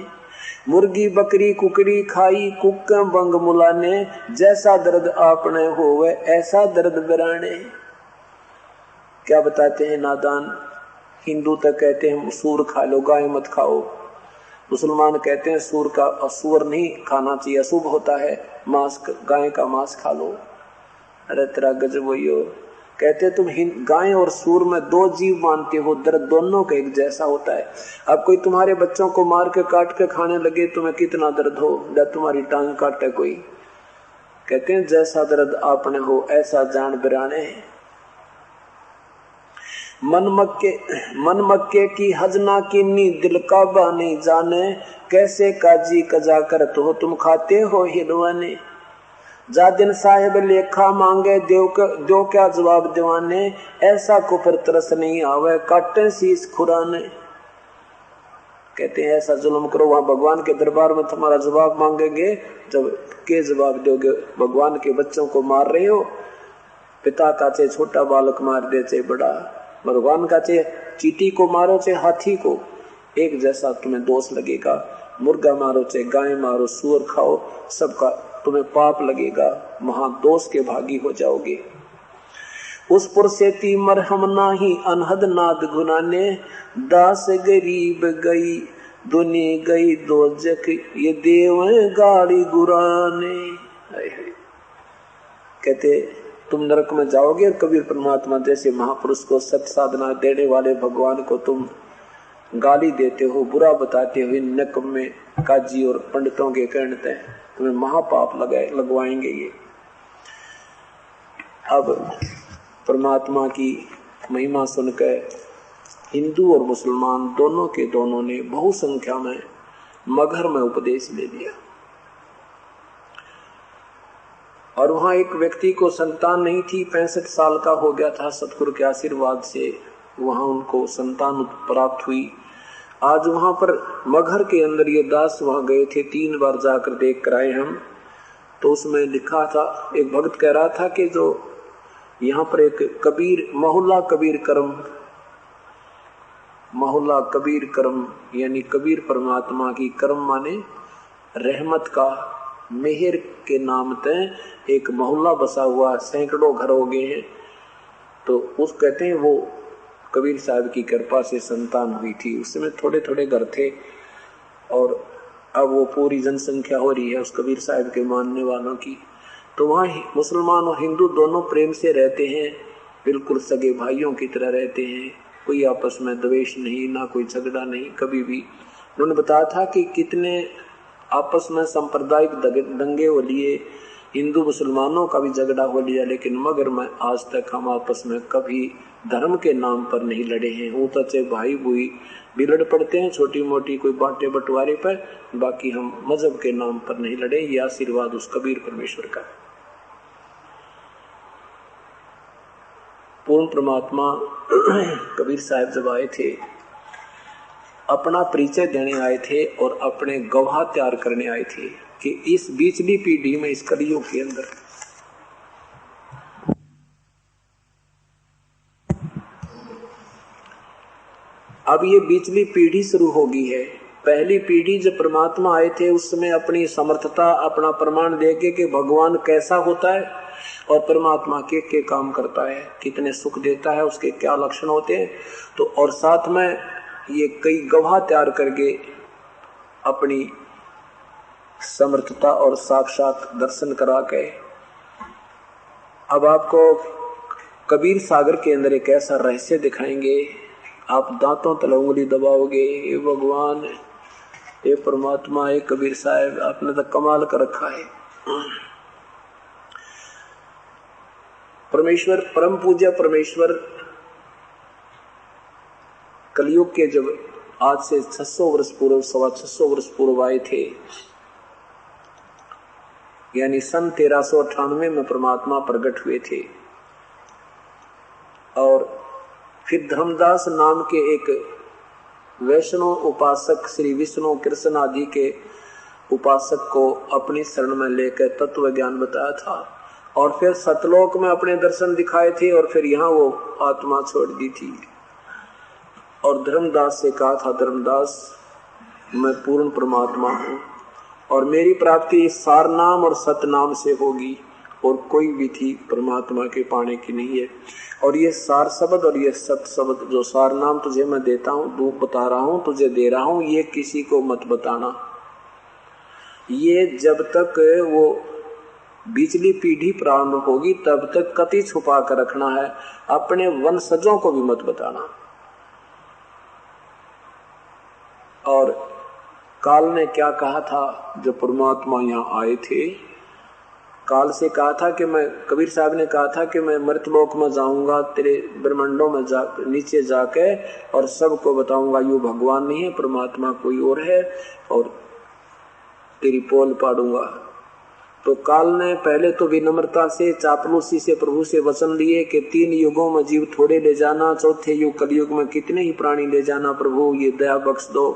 मुर्गी बकरी कुकड़ी खाई कुक बंग मुलाने, जैसा दर्द आपने होवे ऐसा दर्द बिराने। क्या बताते हैं नादान। हिंदू तक कहते हैं सूर खा लो, गाय मत खाओ। मुसलमान कहते हैं सूर का, सूर नहीं खाना चाहिए, अशुभ होता है, मांस, गाय का मांस खा लो। अरे तेरा गजब वही हो। कहते तुम गाय और सूर में दो जीव मानते हो, दर्द दोनों का एक जैसा होता है। अब कोई तुम्हारे बच्चों को मार के काट के खाने लगे, तुम्हें कितना दर्द हो, जब तुम्हारी टांग काटे कोई। कहते हैं जैसा दर्द आपने हो ऐसा जान बिराने। मन मक्के की हजना कीनी, दिल का बानी जाने, कैसे काजी कजा कर तो तुम खाते हो हिलवाने। जा दिन साहेब लेखा मांगे दो क्या जवाब दीवाने, ऐसा कुफर तरस नहीं आवे काटे शीश खुराने। कहते हैं ऐसा जुल्म करो, वहां भगवान के दरबार में तुम्हारा जवाब मांगेंगे, जब के जवाब दोगे। भगवान के बच्चों को मार रहे हो, पिता का चाहे छोटा बालक मार दे चाहे बड़ा, भगवान का चाहे चींटी को मारो चाहे हाथी को, एक जैसा तुम्हें दोष लगेगा। मुर्गा मारो चाहे गाय मारो, सूअर खाओ, सबका तुम्हें पाप लगेगा, महादोष के भागी हो जाओगे। उस पुरसेती मरहम नाही अनहद नाद गुनाने, दास गरीब गई दुनी गई दोजक, ये देव गाड़ी गुराने। कहते तुम नरक में जाओगे, और कबीर परमात्मा जैसे महापुरुष को सत साधना देने वाले भगवान को तुम गाली देते हो, बुरा बताते हो। इन नकम में काजी और पंडितों के कहते हैं तुम्हें महापाप लगवाएंगे ये। अब परमात्मा की महिमा सुनकर हिंदू और मुसलमान दोनों के दोनों ने बहुसंख्या में मगहर में उपदेश ले लिया। और वहां एक व्यक्ति को संतान नहीं थी, 65 साल का हो गया था। सतगुरु के आशीर्वाद से वहां उनको संतान प्राप्त हुई। आज वहां पर मगहर के अंदर ये दास वहां गए थे, 3 बार जाकर देख कर आए हम। तो उसमें लिखा था, एक भक्त कह रहा था कि जो यहाँ पर एक कबीर मोहल्ला कबीर करम यानी कबीर परमात्मा की करम माने रहमत का मेहर के नाम ते एक मोहल्ला बसा हुआ, सैकड़ों घर हो गए हैं। तो उस कहते हैं वो कबीर साहब की कृपा से संतान हुई थी। उस समय थोड़े थोड़े घर थे, और अब वो पूरी जनसंख्या हो रही है उस कबीर साहब के मानने वालों की। तो वहाँ मुसलमान और हिंदू दोनों प्रेम से रहते हैं, बिल्कुल सगे भाइयों की तरह रहते हैं। कोई आपस में द्वेष नहीं, ना कोई झगड़ा नहीं कभी भी। उन्होंने बताया था कि कितने आपस में सांप्रदायिक दंगे हो लिए, हिंदू मुसलमानों का भी झगड़ा हो लिया, लेकिन मगर में आज तक हम आपस में कभी धर्म के नाम पर नहीं लड़े हैं। वो तो चाहे भाई बुई भी लड़ पड़ते हैं छोटी मोटी कोई बांटे बंटवारे पर, बाकी हम मजहब के नाम पर नहीं लड़े। ये आशीर्वाद उस कबीर परमेश्वर का है। पूर्ण परमात्मा कबीर साहब जब आए थे, अपना परिचय देने आए थे और अपने गवाह तैयार करने आए थे कि इस बीचली पीढ़ी में, इस कलियुग के अंदर अब ये बीचली पीढ़ी शुरू होगी है। पहली पीढ़ी जब परमात्मा आए थे उस समय अपनी समर्थता, अपना प्रमाण देके कि भगवान कैसा होता है और परमात्मा के काम करता है, कितने सुख देता है, उसके क्या लक्षण होते हैं। तो और साथ में ये कई गवाह तैयार करके अपनी समर्थता और साक्षात दर्शन करा के अब आपको कबीर सागर के अंदर एक ऐसा रहस्य दिखाएंगे, आप दांतों तले उंगली दबाओगे, ये भगवान, ये परमात्मा, ये कबीर साहब, आपने तो कमाल कर रखा है। परमेश्वर, परम पूज्य परमेश्वर कलयुग के जब आज से 600 वर्ष पूर्व, 625 वर्ष पूर्व आए थे, यानी सन 1398 में परमात्मा प्रकट हुए थे। और फिर धर्मदास नाम के एक वैष्णव उपासक श्री विष्णु कृष्ण आदि के उपासक को अपनी शरण में लेकर तत्व ज्ञान बताया था और फिर सतलोक में अपने दर्शन दिखाए थे और फिर यहाँ वो आत्मा छोड़ दी थी। और धर्मदास से कहा था, धर्मदास मैं पूर्ण परमात्मा हूँ और मेरी प्राप्ति सार नाम और सतनाम से होगी और कोई विधि परमात्मा के पाने की नहीं है। और ये सार शब्द और ये सत शब्द, जो सार नाम तुझे मैं देता हूँ, बता रहा हूँ, तुझे दे रहा हूँ, ये किसी को मत बताना। ये जब तक वो बिजली पीढ़ी प्रारंभ होगी तब तक कति छुपा कर रखना है, अपने वंशजों को भी मत बताना। और काल ने क्या कहा था जब परमात्मा यहाँ आए थे, काल से कहा था कि मैं, कबीर साहब ने कहा था कि मैं मृतलोक में जाऊंगा, तेरे ब्रह्मांडों में नीचे जाके और सबको बताऊंगा यू भगवान नहीं है, परमात्मा कोई और है, और तेरी पोल पाड़ूंगा। तो काल ने पहले तो विनम्रता से, चापलूसी से प्रभु से वचन लिए कि 3 युगों में जीव थोड़े ले जाना, चौथे युग कलयुग में कितने ही प्राणी ले जाना, प्रभु ये दया बख्श दो।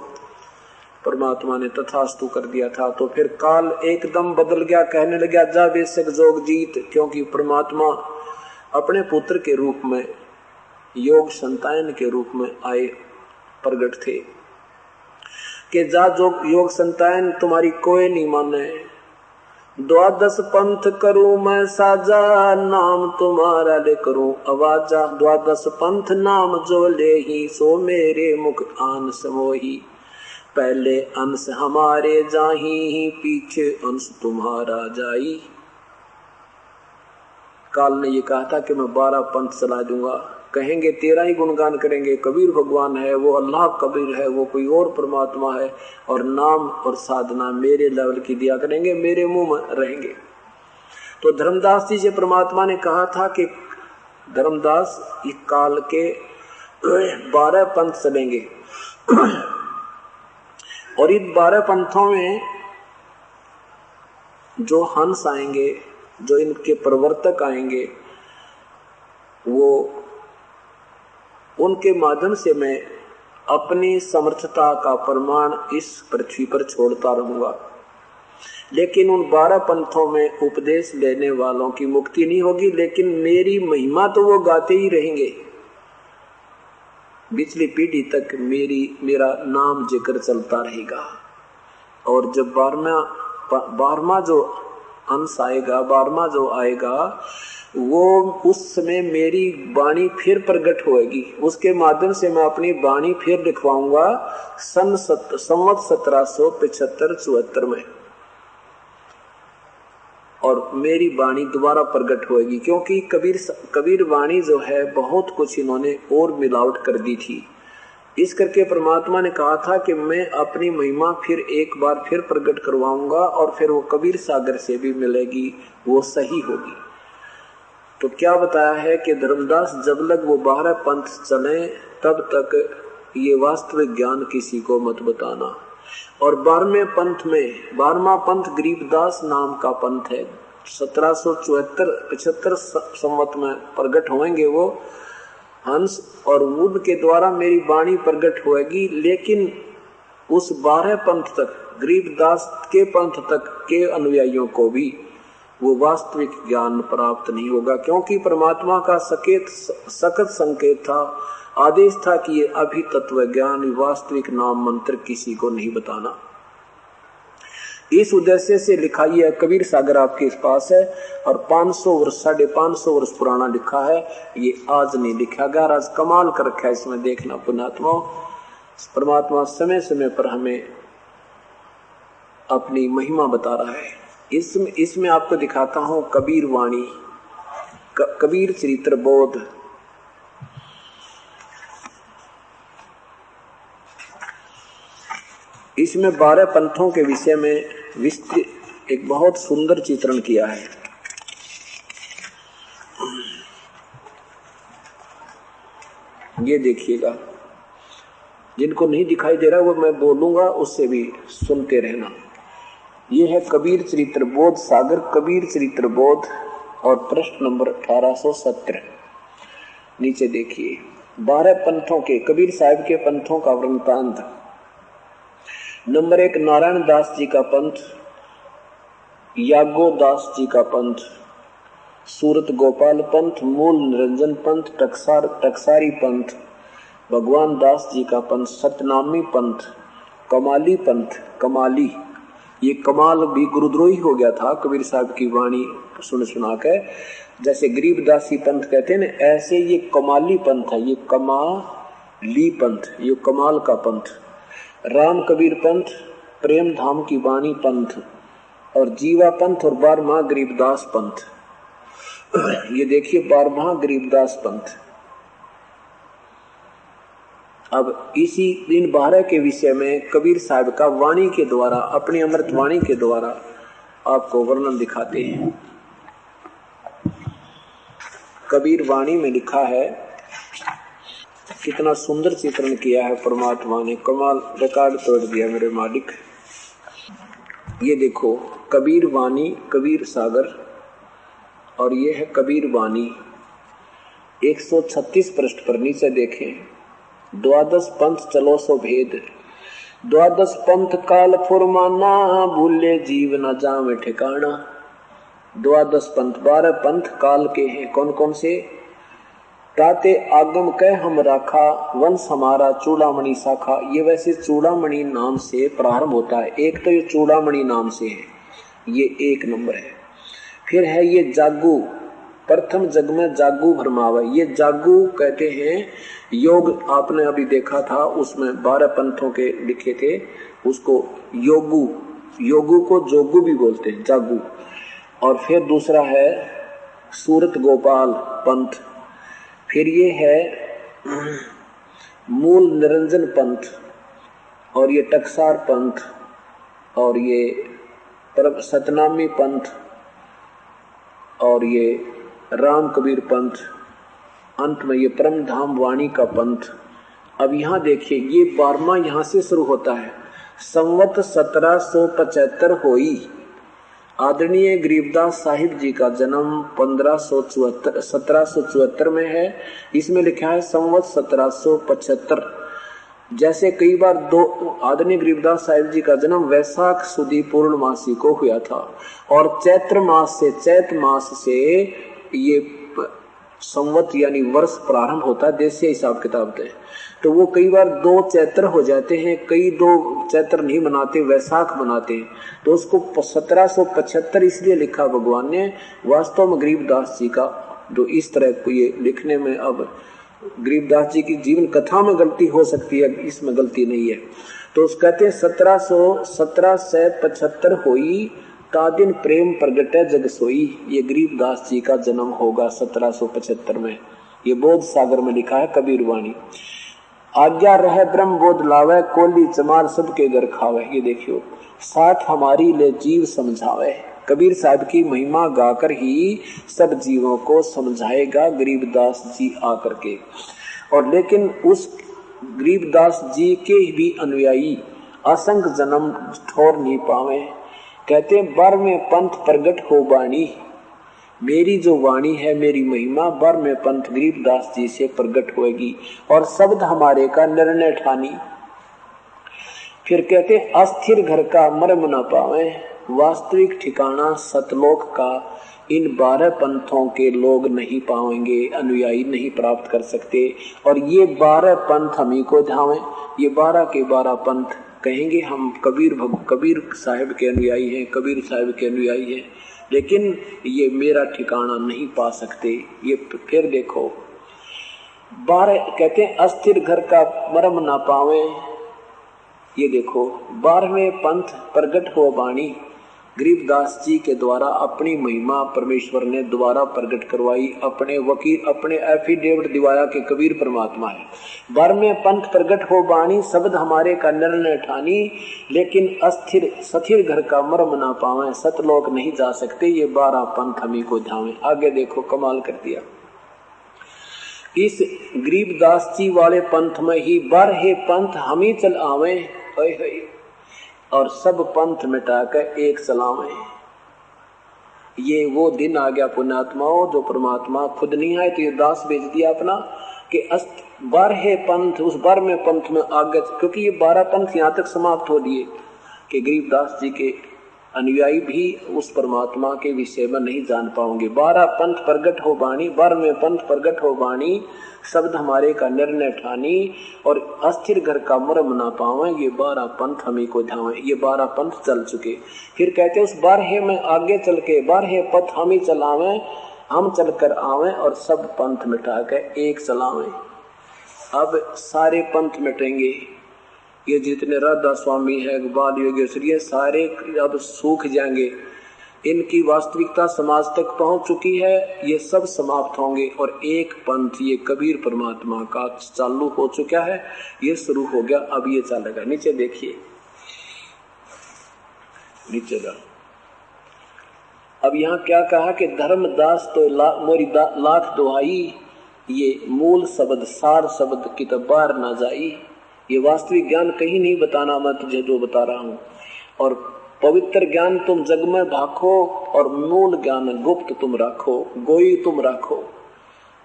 परमात्मा ने तथास्तु कर दिया था। तो फिर काल एकदम बदल गया, कहने लगा जा बेशक जोग जीत, क्योंकि परमात्मा अपने पुत्र के रूप में, योग संतान के रूप में आए प्रगट थे कि जा जो योग संतान तुम्हारी कोई नहीं माने, 12 पंथ करूं मैं साजा, नाम तुम्हारा ले करूं आवाजा, 12 पंथ नाम जो ले ही, सो मेरे मुख आन समोही, पहले अंश हमारे जाही, पीछे अंश तुम्हारा जाई। काल ने ये कहा था कि मैं 12 पंथ चला दूंगा, कहेंगे तेरा ही गुणगान करेंगे, कबीर भगवान है, वो अल्लाह कबीर है, वो कोई और परमात्मा है, और नाम और साधना मेरे लेवल की दिया करेंगे, मेरे मुंह में रहेंगे। तो धर्मदास जी से परमात्मा ने कहा था कि धर्मदास इस काल के 12 पंथ चलेंगे और इन 12 पंथों में जो हंस आएंगे, जो इनके प्रवर्तक आएंगे, वो उनके माध्यम से मैं अपनी समर्थता का प्रमाण इस पृथ्वी पर छोड़ता रहूंगा। लेकिन उन 12 पंथों में उपदेश लेने वालों की मुक्ति नहीं होगी, लेकिन मेरी महिमा तो वो गाते ही रहेंगे, पिछली पीढ़ी तक मेरा नाम जिक्र चलता रहेगा। और जब 12वां जो अंश आएगा, 12वां जो आएगा, वो उस समय मेरी वाणी फिर प्रकट होएगी, उसके माध्यम से मैं अपनी वाणी फिर लिखवाऊंगा संवत 1775-74 में, और मेरी वाणी दोबारा प्रकट होएगी। क्योंकि कबीर वाणी जो है बहुत कुछ इन्होंने और मिलावट कर दी थी, इस करके परमात्मा ने कहा था कि मैं अपनी महिमा फिर एक बार फिर प्रकट करवाऊंगा और फिर वो कबीर सागर से भी मिलेगी, वो सही होगी। तो क्या बताया है कि धर्मदास जब लग वो 12 पंथ चले तब तक ये वास्तविक ज्ञान किसी को मत बताना। और 12वें पंथ में 12वां पंथ गरीबदास नाम का पंथ है। 1774-75 संवत में प्रकट होंगे वो हंस, और उनके द्वारा मेरी वाणी प्रकट होगी। लेकिन उस 12 पंथ तक, गरीबदास के पंथ तक के अनुयायियों को भी वो वास्तविक ज्ञान प्राप्त नहीं होगा, क्योंकि परमात्मा का सख्त संकेत था, आदेश था कि ये अभी तत्व ज्ञान वास्तविक नाम मंत्र किसी को नहीं बताना। इस उद्देश्य से लिखा ये कबीर सागर आपके पास है, और 500 वर्ष 550 वर्ष पुराना लिखा है। ये आज नहीं लिखा गया, आज कमाल कर रखा है। इसमें देखना पुण्यात्मा, परमात्मा समय समय पर हमें अपनी महिमा बता रहा है। इसमें आपको दिखाता हूं कबीर वाणी, कबीर चरित्र बोध। इसमें 12 पंथों के विषय में विस्तृत एक बहुत सुंदर चित्रण किया है। ये देखिएगा, जिनको नहीं दिखाई दे रहा वो मैं बोलूंगा, उससे भी सुनते रहना। ये है कबीर चरित्र बोध सागर, कबीर चरित्र बोध, और पृष्ठ नंबर 1817। नीचे देखिए 12 पंथों के, कबीर साहब के पंथों का वृत्तांत। नंबर 1 नारायण दास जी का पंथ, यागो दास जी का पंथ, सूरत गोपाल पंथ, मूल निरंजन पंथ, टकसारी पंथ, भगवान दास जी का पंथ, सतनामी पंथ, कमाली पंथ। कमाली, ये कमाल भी गुरुद्रोही हो गया था कबीर साहब की वाणी सुना के। जैसे गरीबदासी पंथ कहते हैं ना, ऐसे ये कमाली पंथ है, ये कमाली पंथ, ये कमाल का पंथ। राम कबीर पंथ, प्रेम धाम की वाणी पंथ, और जीवा पंथ, और 12वां गरीबदास पंथ। ये देखिए 12वां गरीबदास पंथ। अब इसी इन 12 के विषय में कबीर साहब का वाणी के द्वारा, अपनी अमृत वाणी के द्वारा आपको वर्णन दिखाते हैं। कबीर वाणी में लिखा है, कितना सुंदर चित्रण किया है परमात्मा ने, कमाल, रिकॉर्ड तोड़ दिया मेरे मालिक। ये देखो कबीर वाणी, कबीर सागर, और ये है कबीर वाणी। 136 पृष्ठ पर नीचे देखें, 12 पंथ चलो सो भेद, 12 पंथ काल फुरमाना, भूले जीव न जावे ठिकाना। 12 पंथ, 12 पंथ काल के हैं। कौन कौन से? ताते आगम कह हम राखा, वंश हमारा चूड़ामणि शाखा। ये वैसे चूड़ामणि नाम से प्रारंभ होता है। एक तो ये चूड़ामणि नाम से है, ये 1 नंबर है। फिर है ये जागू, प्रथम जग में जागू भरमावा। ये जागू कहते हैं योग, आपने अभी देखा था उसमें 12 पंथों के लिखे थे, उसको योगू, योगू को जोगू भी बोलते हैं, जागू। और फिर दूसरा है सूरत गोपाल पंथ, फिर ये है मूल निरंजन पंथ, और ये टकसार पंथ, और ये सतनामी पंथ, और ये राम कबीर पंथ, अंत में ये परम धाम वाणी का पंथ। अब यहाँ देखिए, ये 12वां यहाँ से शुरू होता है। संवत 1775 हुई। आदरणीय गरीबदास साहिब जी का जन्म 1774 में है। इसमें लिखा है संवत 1775। जैसे कई बार आदरणीय गरीबदास साहिब जी का जन्म वैशाख सुदी पूर्णमासी को हुआ था, और चैत मास से ये संवत यानी वर्ष प्रारंभ होता है, देशीय हिसाब किताब से। तो वो कई बार 2 चैत्र हो जाते हैं, कई 2 चैत्र नहीं मनाते, वैशाख मनाते हैं। तो उसको 1775 इसलिए लिखा भगवान ने। वास्तव में गरीबदास जी का जो इस तरह को ये लिखने में, अब गरीबदास जी की जीवन कथा में गलती हो सकती है, इसमें गलती नहीं है। तो उस कहते हैं 1775 हुई, ता दिन प्रेम प्रगटे जग सोई। ये गरीबदास जी का जन्म होगा 1775 में। ये बोध सागर में लिखा है कबीर वाणी। आज्ञा रहे ब्रह्म बोध लावे, कोली चमार सबके घर खावे। ये देखियो, साथ हमारी ले जीव समझावे। कबीर साहब की महिमा गाकर ही सब जीवों को समझाएगा गरीबदास जी आकर के। और लेकिन उस गरीबदास जी के भी अनुयायी असंख्य जन्म छोड़ नहीं पावे। कहते बर में पंथ प्रगट हो बाणी, मेरी जो वाणी है, मेरी महिमा बर में पंथ गरीबदास जी से प्रगट होगी और शब्द हमारे का निर्णय ठानी। फिर कहते अस्थिर घर का मर्म न पावे, वास्तविक ठिकाना सतलोक का इन 12 पंथों के लोग नहीं पाएंगे, अनुयायी नहीं प्राप्त कर सकते। और ये 12 पंथ हम ही को ध्यावे। ये 12 के 12 पंथ कहेंगे हम कबीर साहिब के अनुयायी हैं, कबीर साहिब के अनुयायी हैं, लेकिन ये मेरा ठिकाना नहीं पा सकते। ये फिर देखो 12 कहते हैं अस्थिर घर का मर्म ना पावे। ये देखो 12वें पंथ प्रगट हो बाणी, गरीबदास जी के द्वारा अपनी महिमा परमेश्वर ने दोबारा प्रकट करवाई। अपने वकील अपने एफिडेविट दिवाया कि कबीर परमात्मा है। 12वें पंथ प्रकट हो बाणी, शब्द हमारे का निर्णय ठानी, लेकिन अस्थिर सथिर घर का मर्म ना पावे, सतलोक नहीं जा सकते। ये 12 पंथ हमी को ध्यावे। आगे देखो कमाल कर दिया। इस गरीबदास जी वाले पंथ में ही 12 पंथ हम ही चल आवे और सब पंथ मिटाकर एक चलावे। ये वो दिन आ गया पुण्यात्माओं, जो परमात्मा खुद नहीं आए तो ये दास भेज दिया अपना कि 12 पंथ उस 12वें पंथ में आगे, क्योंकि ये 12 पंथ यहाँ तक समाप्त हो दिए कि गरीबदास जी के अनुयायी भी उस परमात्मा के विषय में नहीं जान पाओगे। 12 पंथ प्रगट हो बाणी, 12वें पंथ प्रगट हो बाणी, शब्द हमारे का निर्णय ठानी और अस्थिर घर का मर्म ना पावे। ये 12 पंथ हमी को ध्यावे। ये 12 पंथ चल चुके। फिर कहते उस 12 में आगे चल के 12 पथ हम ही चलावे, हम चलकर आवे और सब पंथ मिटा के एक चलावे। अब सारे पंथ मिटेंगे। ये जितने राधा स्वामी है, बाल योगेश्वरी है, सारे अब सूख जाएंगे। इनकी वास्तविकता समाज तक पहुंच चुकी है। ये सब समाप्त होंगे और एक पंथ ये कबीर परमात्मा का चालू हो चुका है। ये शुरू हो गया, अब ये चलेगा। नीचे देखिए, नीचे जा। अब यहाँ क्या कहा कि धर्मदास तो मोरी लाख दुहाई, ये मूल शब्द सार शब्द की तो बाहर ना जाई। ये वास्तविक ज्ञान कहीं नहीं बताना, मैं तुझे जो बता रहा हूँ। और पवित्र ज्ञान तुम जग में भाखो और मूल ज्ञान गुप्त तुम राखो, गोई तुम राखो।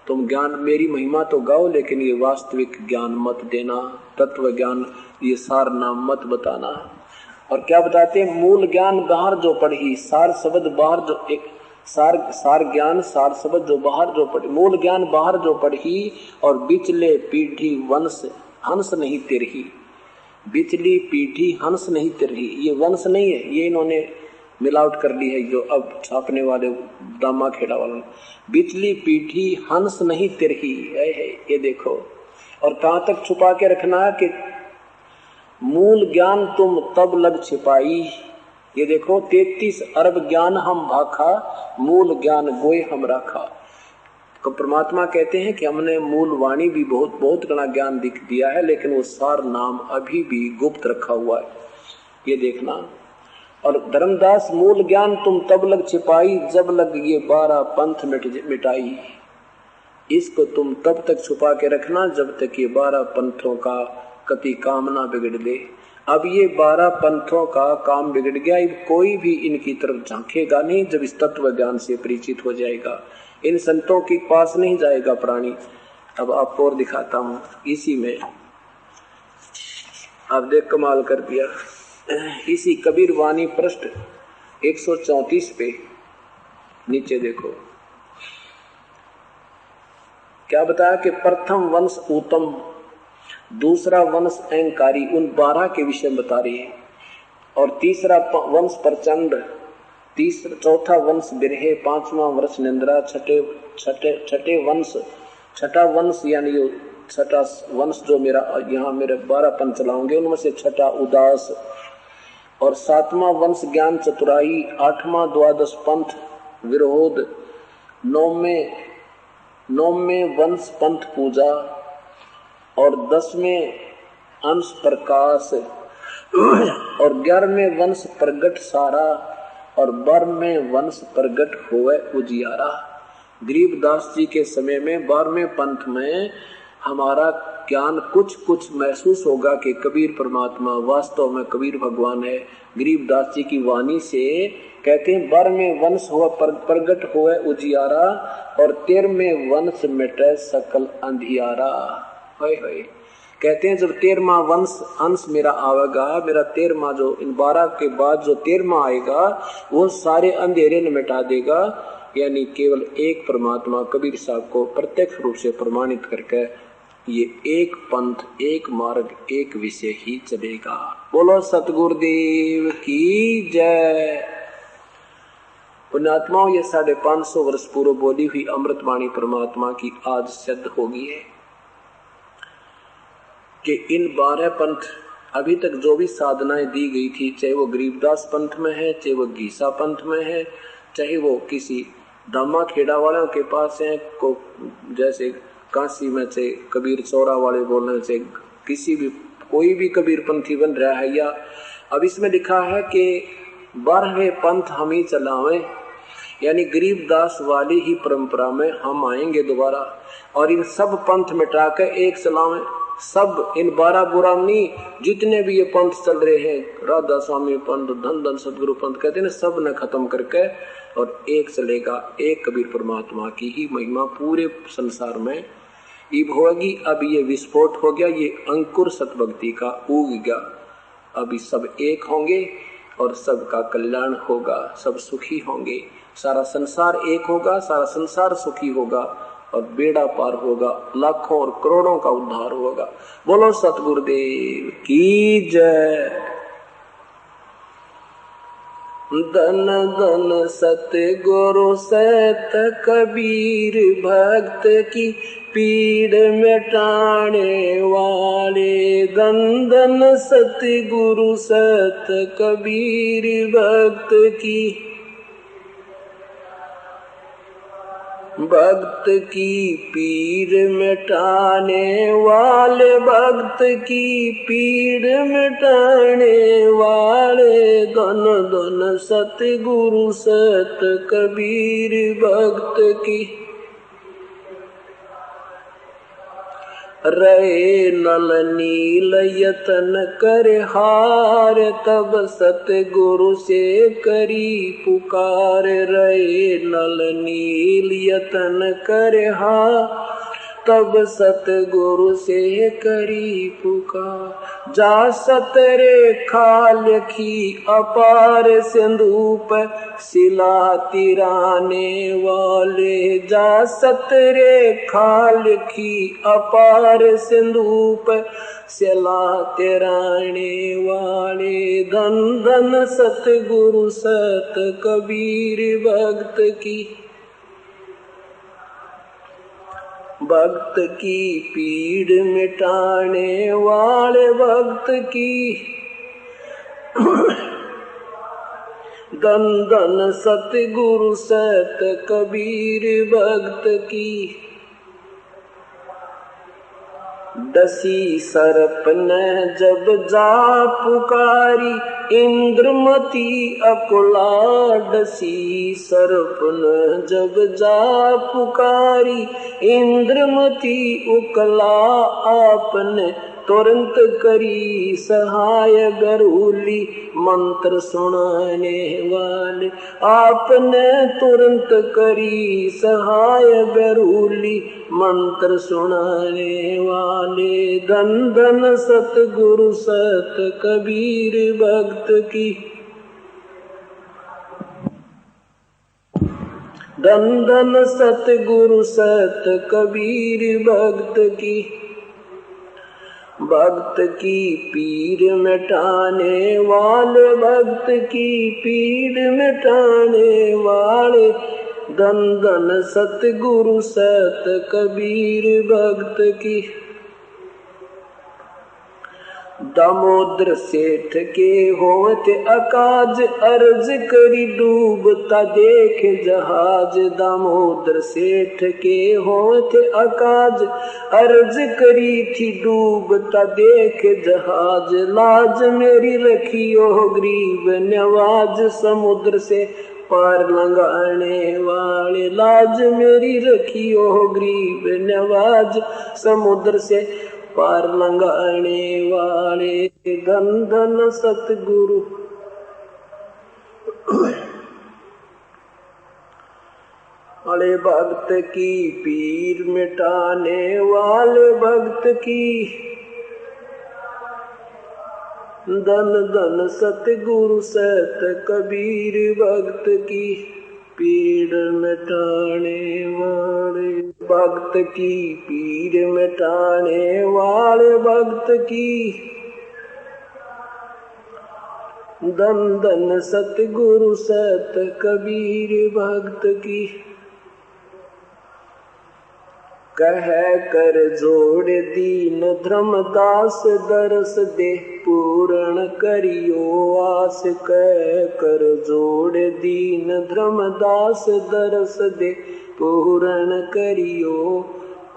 तुम ज्ञान मेरी महिमा तो गाओ, लेकिन ये वास्तविक ज्ञान मत देना, तत्व ज्ञान ये सार नाम मत बताना। और क्या बताते, मूल ज्ञान बाहर जो पढ़ी, सार शब्द बाहर जो एक सार ज्ञान सार शब्द जो बाहर जो पढ़ी, मूल ज्ञान बाहर जो पढ़ी और बिचले पीढ़ी वंश हंस नहीं तिरही। बिचली पीढ़ी हंस नहीं तिरही, ये वंश नहीं है, ये इन्होंने मिलावट कर ली है जो अब छापने वाले दामा खेड़ा वालों। बिचली पीढ़ी हंस नहीं तिरही है, ये देखो। और कहाँ तक छुपा के रखना है कि मूल ज्ञान तुम तब लग छिपाई। ये देखो 33 अरब ज्ञान हम भाखा, मूल ज्ञान गोय हम राखा। तो परमात्मा कहते हैं कि हमने मूल वाणी भी बहुत घना ज्ञान दिख दिया है, लेकिन वो सार नाम अभी भी गुप्त रखा हुआ है। ये देखना। और धर्मदास मूल ज्ञान तुम तब लग छिपाई, जब लग ये 12 पंथ मिटाई। इसको तुम तब तक छुपा के रखना जब तक ये 12 पंथों का कति काम ना बिगड़ दे। अब ये 12 पंथों का काम बिगड़ गया, कोई भी इनकी तरफ झांकेगा नहीं जब इस तत्व ज्ञान से परिचित हो जाएगा। इन संतों के पास नहीं जाएगा प्राणी। अब आपको और दिखाता हूँ इसी में। अब देख कमाल कर दिया। इसी कबीर वाणी पृष्ठ 134 पे नीचे देखो क्या बताया कि प्रथम वंश उत्तम, दूसरा वंश अहंकारी, उन 12 के विषय में बता रही है। और तीसरा वंश प्रचंड, चौथा वंश बिरहे, 5वां वर्ष निंद्रा, छठे वंश, छठा वंश यानी छठा वंश जो मेरा यहाँ मेरे 12 पंथ चलाओगे उनमें से छठा उदास, और 7वां वंश ज्ञान चतुराई, 8वां द्वादश पंथ विरोध, 9वें वंश पंथ पूजा, और 10वें अंश प्रकाश और 11वें वंश प्रगट सारा और 12वें वंश प्रगट होवे उजियारा। गरीबदास जी के समय में 12वें पंथ में हमारा ज्ञान कुछ कुछ महसूस होगा कि कबीर परमात्मा वास्तव में कबीर भगवान है। गरीबदास जी की वाणी से कहते हैं 12वें वंश हुआ प्रगट हुआ उजियारा और 13वें वंश मिटे सकल अंधियारा। होय होय कहते हैं जब 13वां वंश अंश मेरा आवेगा, मेरा 13वां जो इन 12 के बाद जो 13वां आएगा वो सारे अंधेरे न मिटा देगा। यानी केवल एक परमात्मा कबीर साहब को प्रत्यक्ष रूप से प्रमाणित करके ये एक पंथ एक मार्ग एक विषय ही चलेगा। बोलो सतगुरुदेव की जय। पुण्यात्माओं, ये 550 वर्ष पूर्व बोली हुई अमृतवाणी परमात्मा की आज सिद्ध होगी है कि इन 12 पंथ अभी तक जो भी साधनाएं दी गई थी, चाहे वो गरीबदास पंथ में है, चाहे वो गीसा पंथ में है, चाहे वो किसी दामा खेड़ा वालों के पास है, को जैसे काशी में से कबीर चौरा वाले बोलने से किसी भी कोई भी कबीर पंथी बन रहा है, या अब इसमें लिखा है कि 12वें पंथ हम ही चलावें, यानी गरीबदास वाली ही परंपरा में हम आएंगे दोबारा और इन सब पंथ मिटा कर एक चलावें। सब इन 12 बुरा नहीं, जितने भी ये पंथ चल रहे हैं, राधा स्वामी पंथ, धन धन सदगुरु पंथ कहते हैं, सब न खत्म करके और एक चलेगा। एक कबीर परमात्मा की ही महिमा पूरे संसार में इब होगी। अब ये विस्फोट हो गया, ये अंकुर सतभक्ति का उग गया। अभी सब एक होंगे और सबका कल्याण होगा, सब सुखी होंगे, सारा संसार एक होगा, सारा संसार सुखी होगा और बेड़ा पार होगा, लाखों और करोड़ों का उद्धार होगा। बोलो सतगुरुदेव की जय। धन धन सतगुरु सत कबीर भक्त की पीड़ मिटाने वाले। धन धन सतगुरु सत कबीर भक्त की पीड़ मिटाने वाले, भक्त की पीड़ मिटाने वाले। धन धन सतगुरु सत कबीर भक्त की रहे नल नील यतन कर हार, तब सतगुरु से करी पुकार। रहे नल नील यतन कर हार, तब सतगुरु से करी पुकार। जा सतरेखा लिखी अपार सिंधु पर शिला तिराने वाले। जा सतरेखा लिखी अपार सिंधु पर शिला तिराने वाले। धन धन सतगुरु सत कबीर भक्त की पीड़ मिटाने वाले, भक्त की धन धन सतगुरु सत कबीर भक्त की। डसी सर्प ने जब जा पुकारी, इंद्रमती अकुला। डसी सर्प ने जब जा पुकारी, इंद्रमती उकला। आपने तुरंत करी सहाय गरूली, मंत्र सुनाने वाले। आपने तुरंत करी सहाय गरूली, मंत्र सुनाने वाले। धन धन सतगुरु सत कबीर भक्त की। धन धन सतगुरु सत कबीर भक्त की। भक्त की पीड़ मिटाने वाले, भक्त की पीड़ मिटाने वाले। धन धन सतगुरु सत कबीर भक्त की। दामोदर सेठ के होत अकाज, अर्ज करी डूबता देख जहाज। दामोदर सेठ के होत अकाज, अर्ज करी थी डूबता देख जहाज। लाज मेरी रखियो गरीब नवाज, समुद्र से पार लंघाने वाले। लाज मेरी रखियो गरीब नवाज, समुद्र से पार लंघाने वाले। धन धन सतगुरु वाले भक्त की पीर मिटाने वाले भक्त की। धन धन सतगुरु सत कबीर भक्त की पीड़ मिटाने वाले। भक्त की पीड़ मिटाने वाले भक्त की। धन धन सतगुरु सत कबीर भक्त की। कह कर जोड़ दीन धर्मदास, दरस दे पूर्ण करियो आस। कह कर जोड़ दीन धर्मदास, दरस दे पूर्ण करियो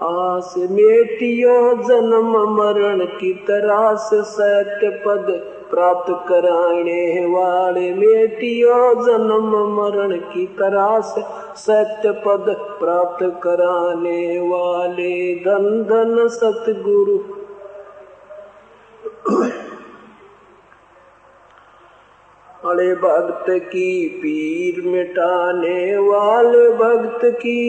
आस। मेटियो जन्म मरण की तरास, सत्य पद प्राप्त कराने वाले। मेटियो जन्म मरण की तरास, सत्य पद प्राप्त कराने वाले। धन धन सतगुरु वाले भक्त की पीर मिटाने वाले भक्त की।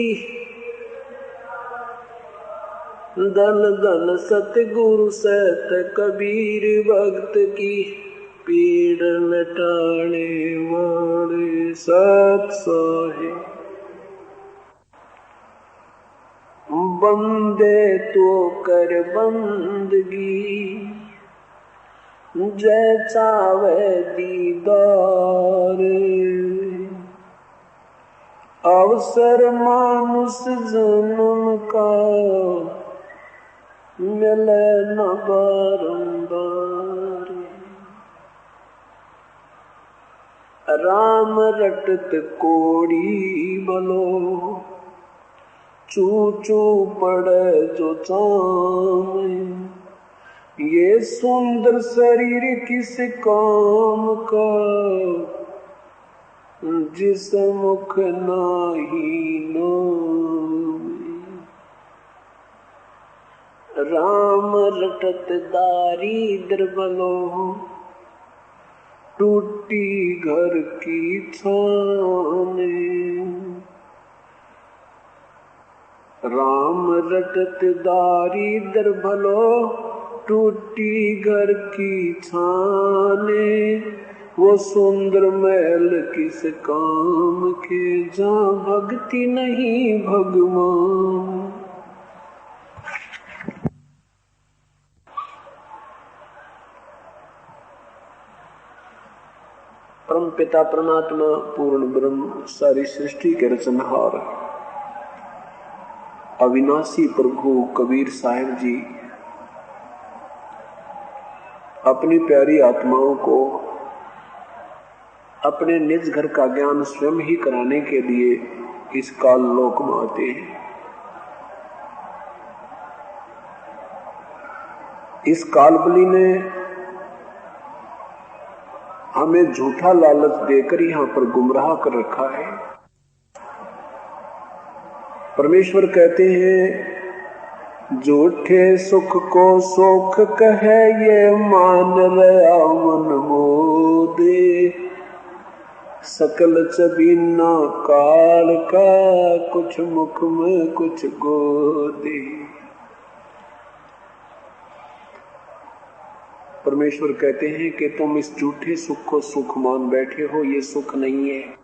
धन धन सतगुरु सत कबीर भक्त की पीड़ मिटाने वाले। सत साहिब बंदे तो कर बंदगी, जय चावे दीदार। अवसर मानुष जन्म का, मिले न बारंबार। राम रटत कोड़ी बलो, चू चू पड़े जो चाम। ये सुंदर शरीर किस काम का, जिस मुख नाही नाम। राम रटत दारिद्र बलो, टूटी घर की छाने। राम रटत दारिद्र भलो, टूटी घर की छाने। वो सुंदर महल किस काम के, जहाँ भक्ति नहीं भगवान। परम पिता परमात्मा पूर्ण ब्रह्म सारी सृष्टि के रचनहार अविनाशी प्रभु कबीर साहिब जी अपनी प्यारी आत्माओं को अपने निज घर का ज्ञान स्वयं ही कराने के लिए इस काल लोक में आते हैं। इस कालबली ने हमें झूठा लालच देकर यहां पर गुमराह कर रखा है। परमेश्वर कहते हैं झूठे सुख को सुख कहे, ये मान रहा मन मोदे। सकल चबीना काल का, कुछ मुख में कुछ गोदे। परमेश्वर कहते हैं कि तुम इस झूठे सुख को सुख मान बैठे हो, ये सुख नहीं है।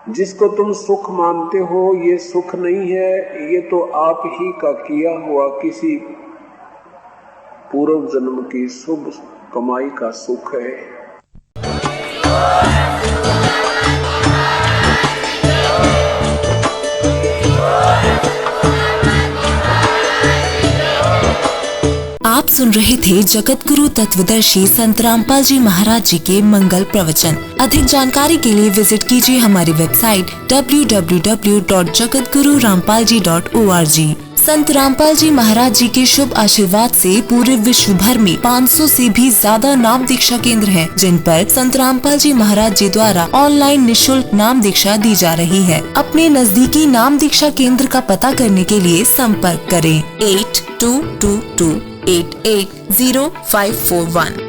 जिसको तुम सुख मानते हो ये सुख नहीं है, ये तो आप ही का किया हुआ किसी पूर्व जन्म की शुभ कमाई का सुख है। आप सुन रहे थे जगत गुरु तत्वदर्शी संत रामपाल जी महाराज जी के मंगल प्रवचन। अधिक जानकारी के लिए विजिट कीजिए हमारी वेबसाइट www.jagatgururampalji.org। संत रामपाल जी महाराज जी के शुभ आशीर्वाद से पूरे विश्व भर में 500 से भी ज्यादा नाम दीक्षा केंद्र हैं, जिन पर संत रामपाल जी महाराज जी द्वारा ऑनलाइन निशुल्क नाम दीक्षा दी जा रही है। अपने नजदीकी नाम दीक्षा केंद्र का पता करने के लिए संपर्क करें 8222880541।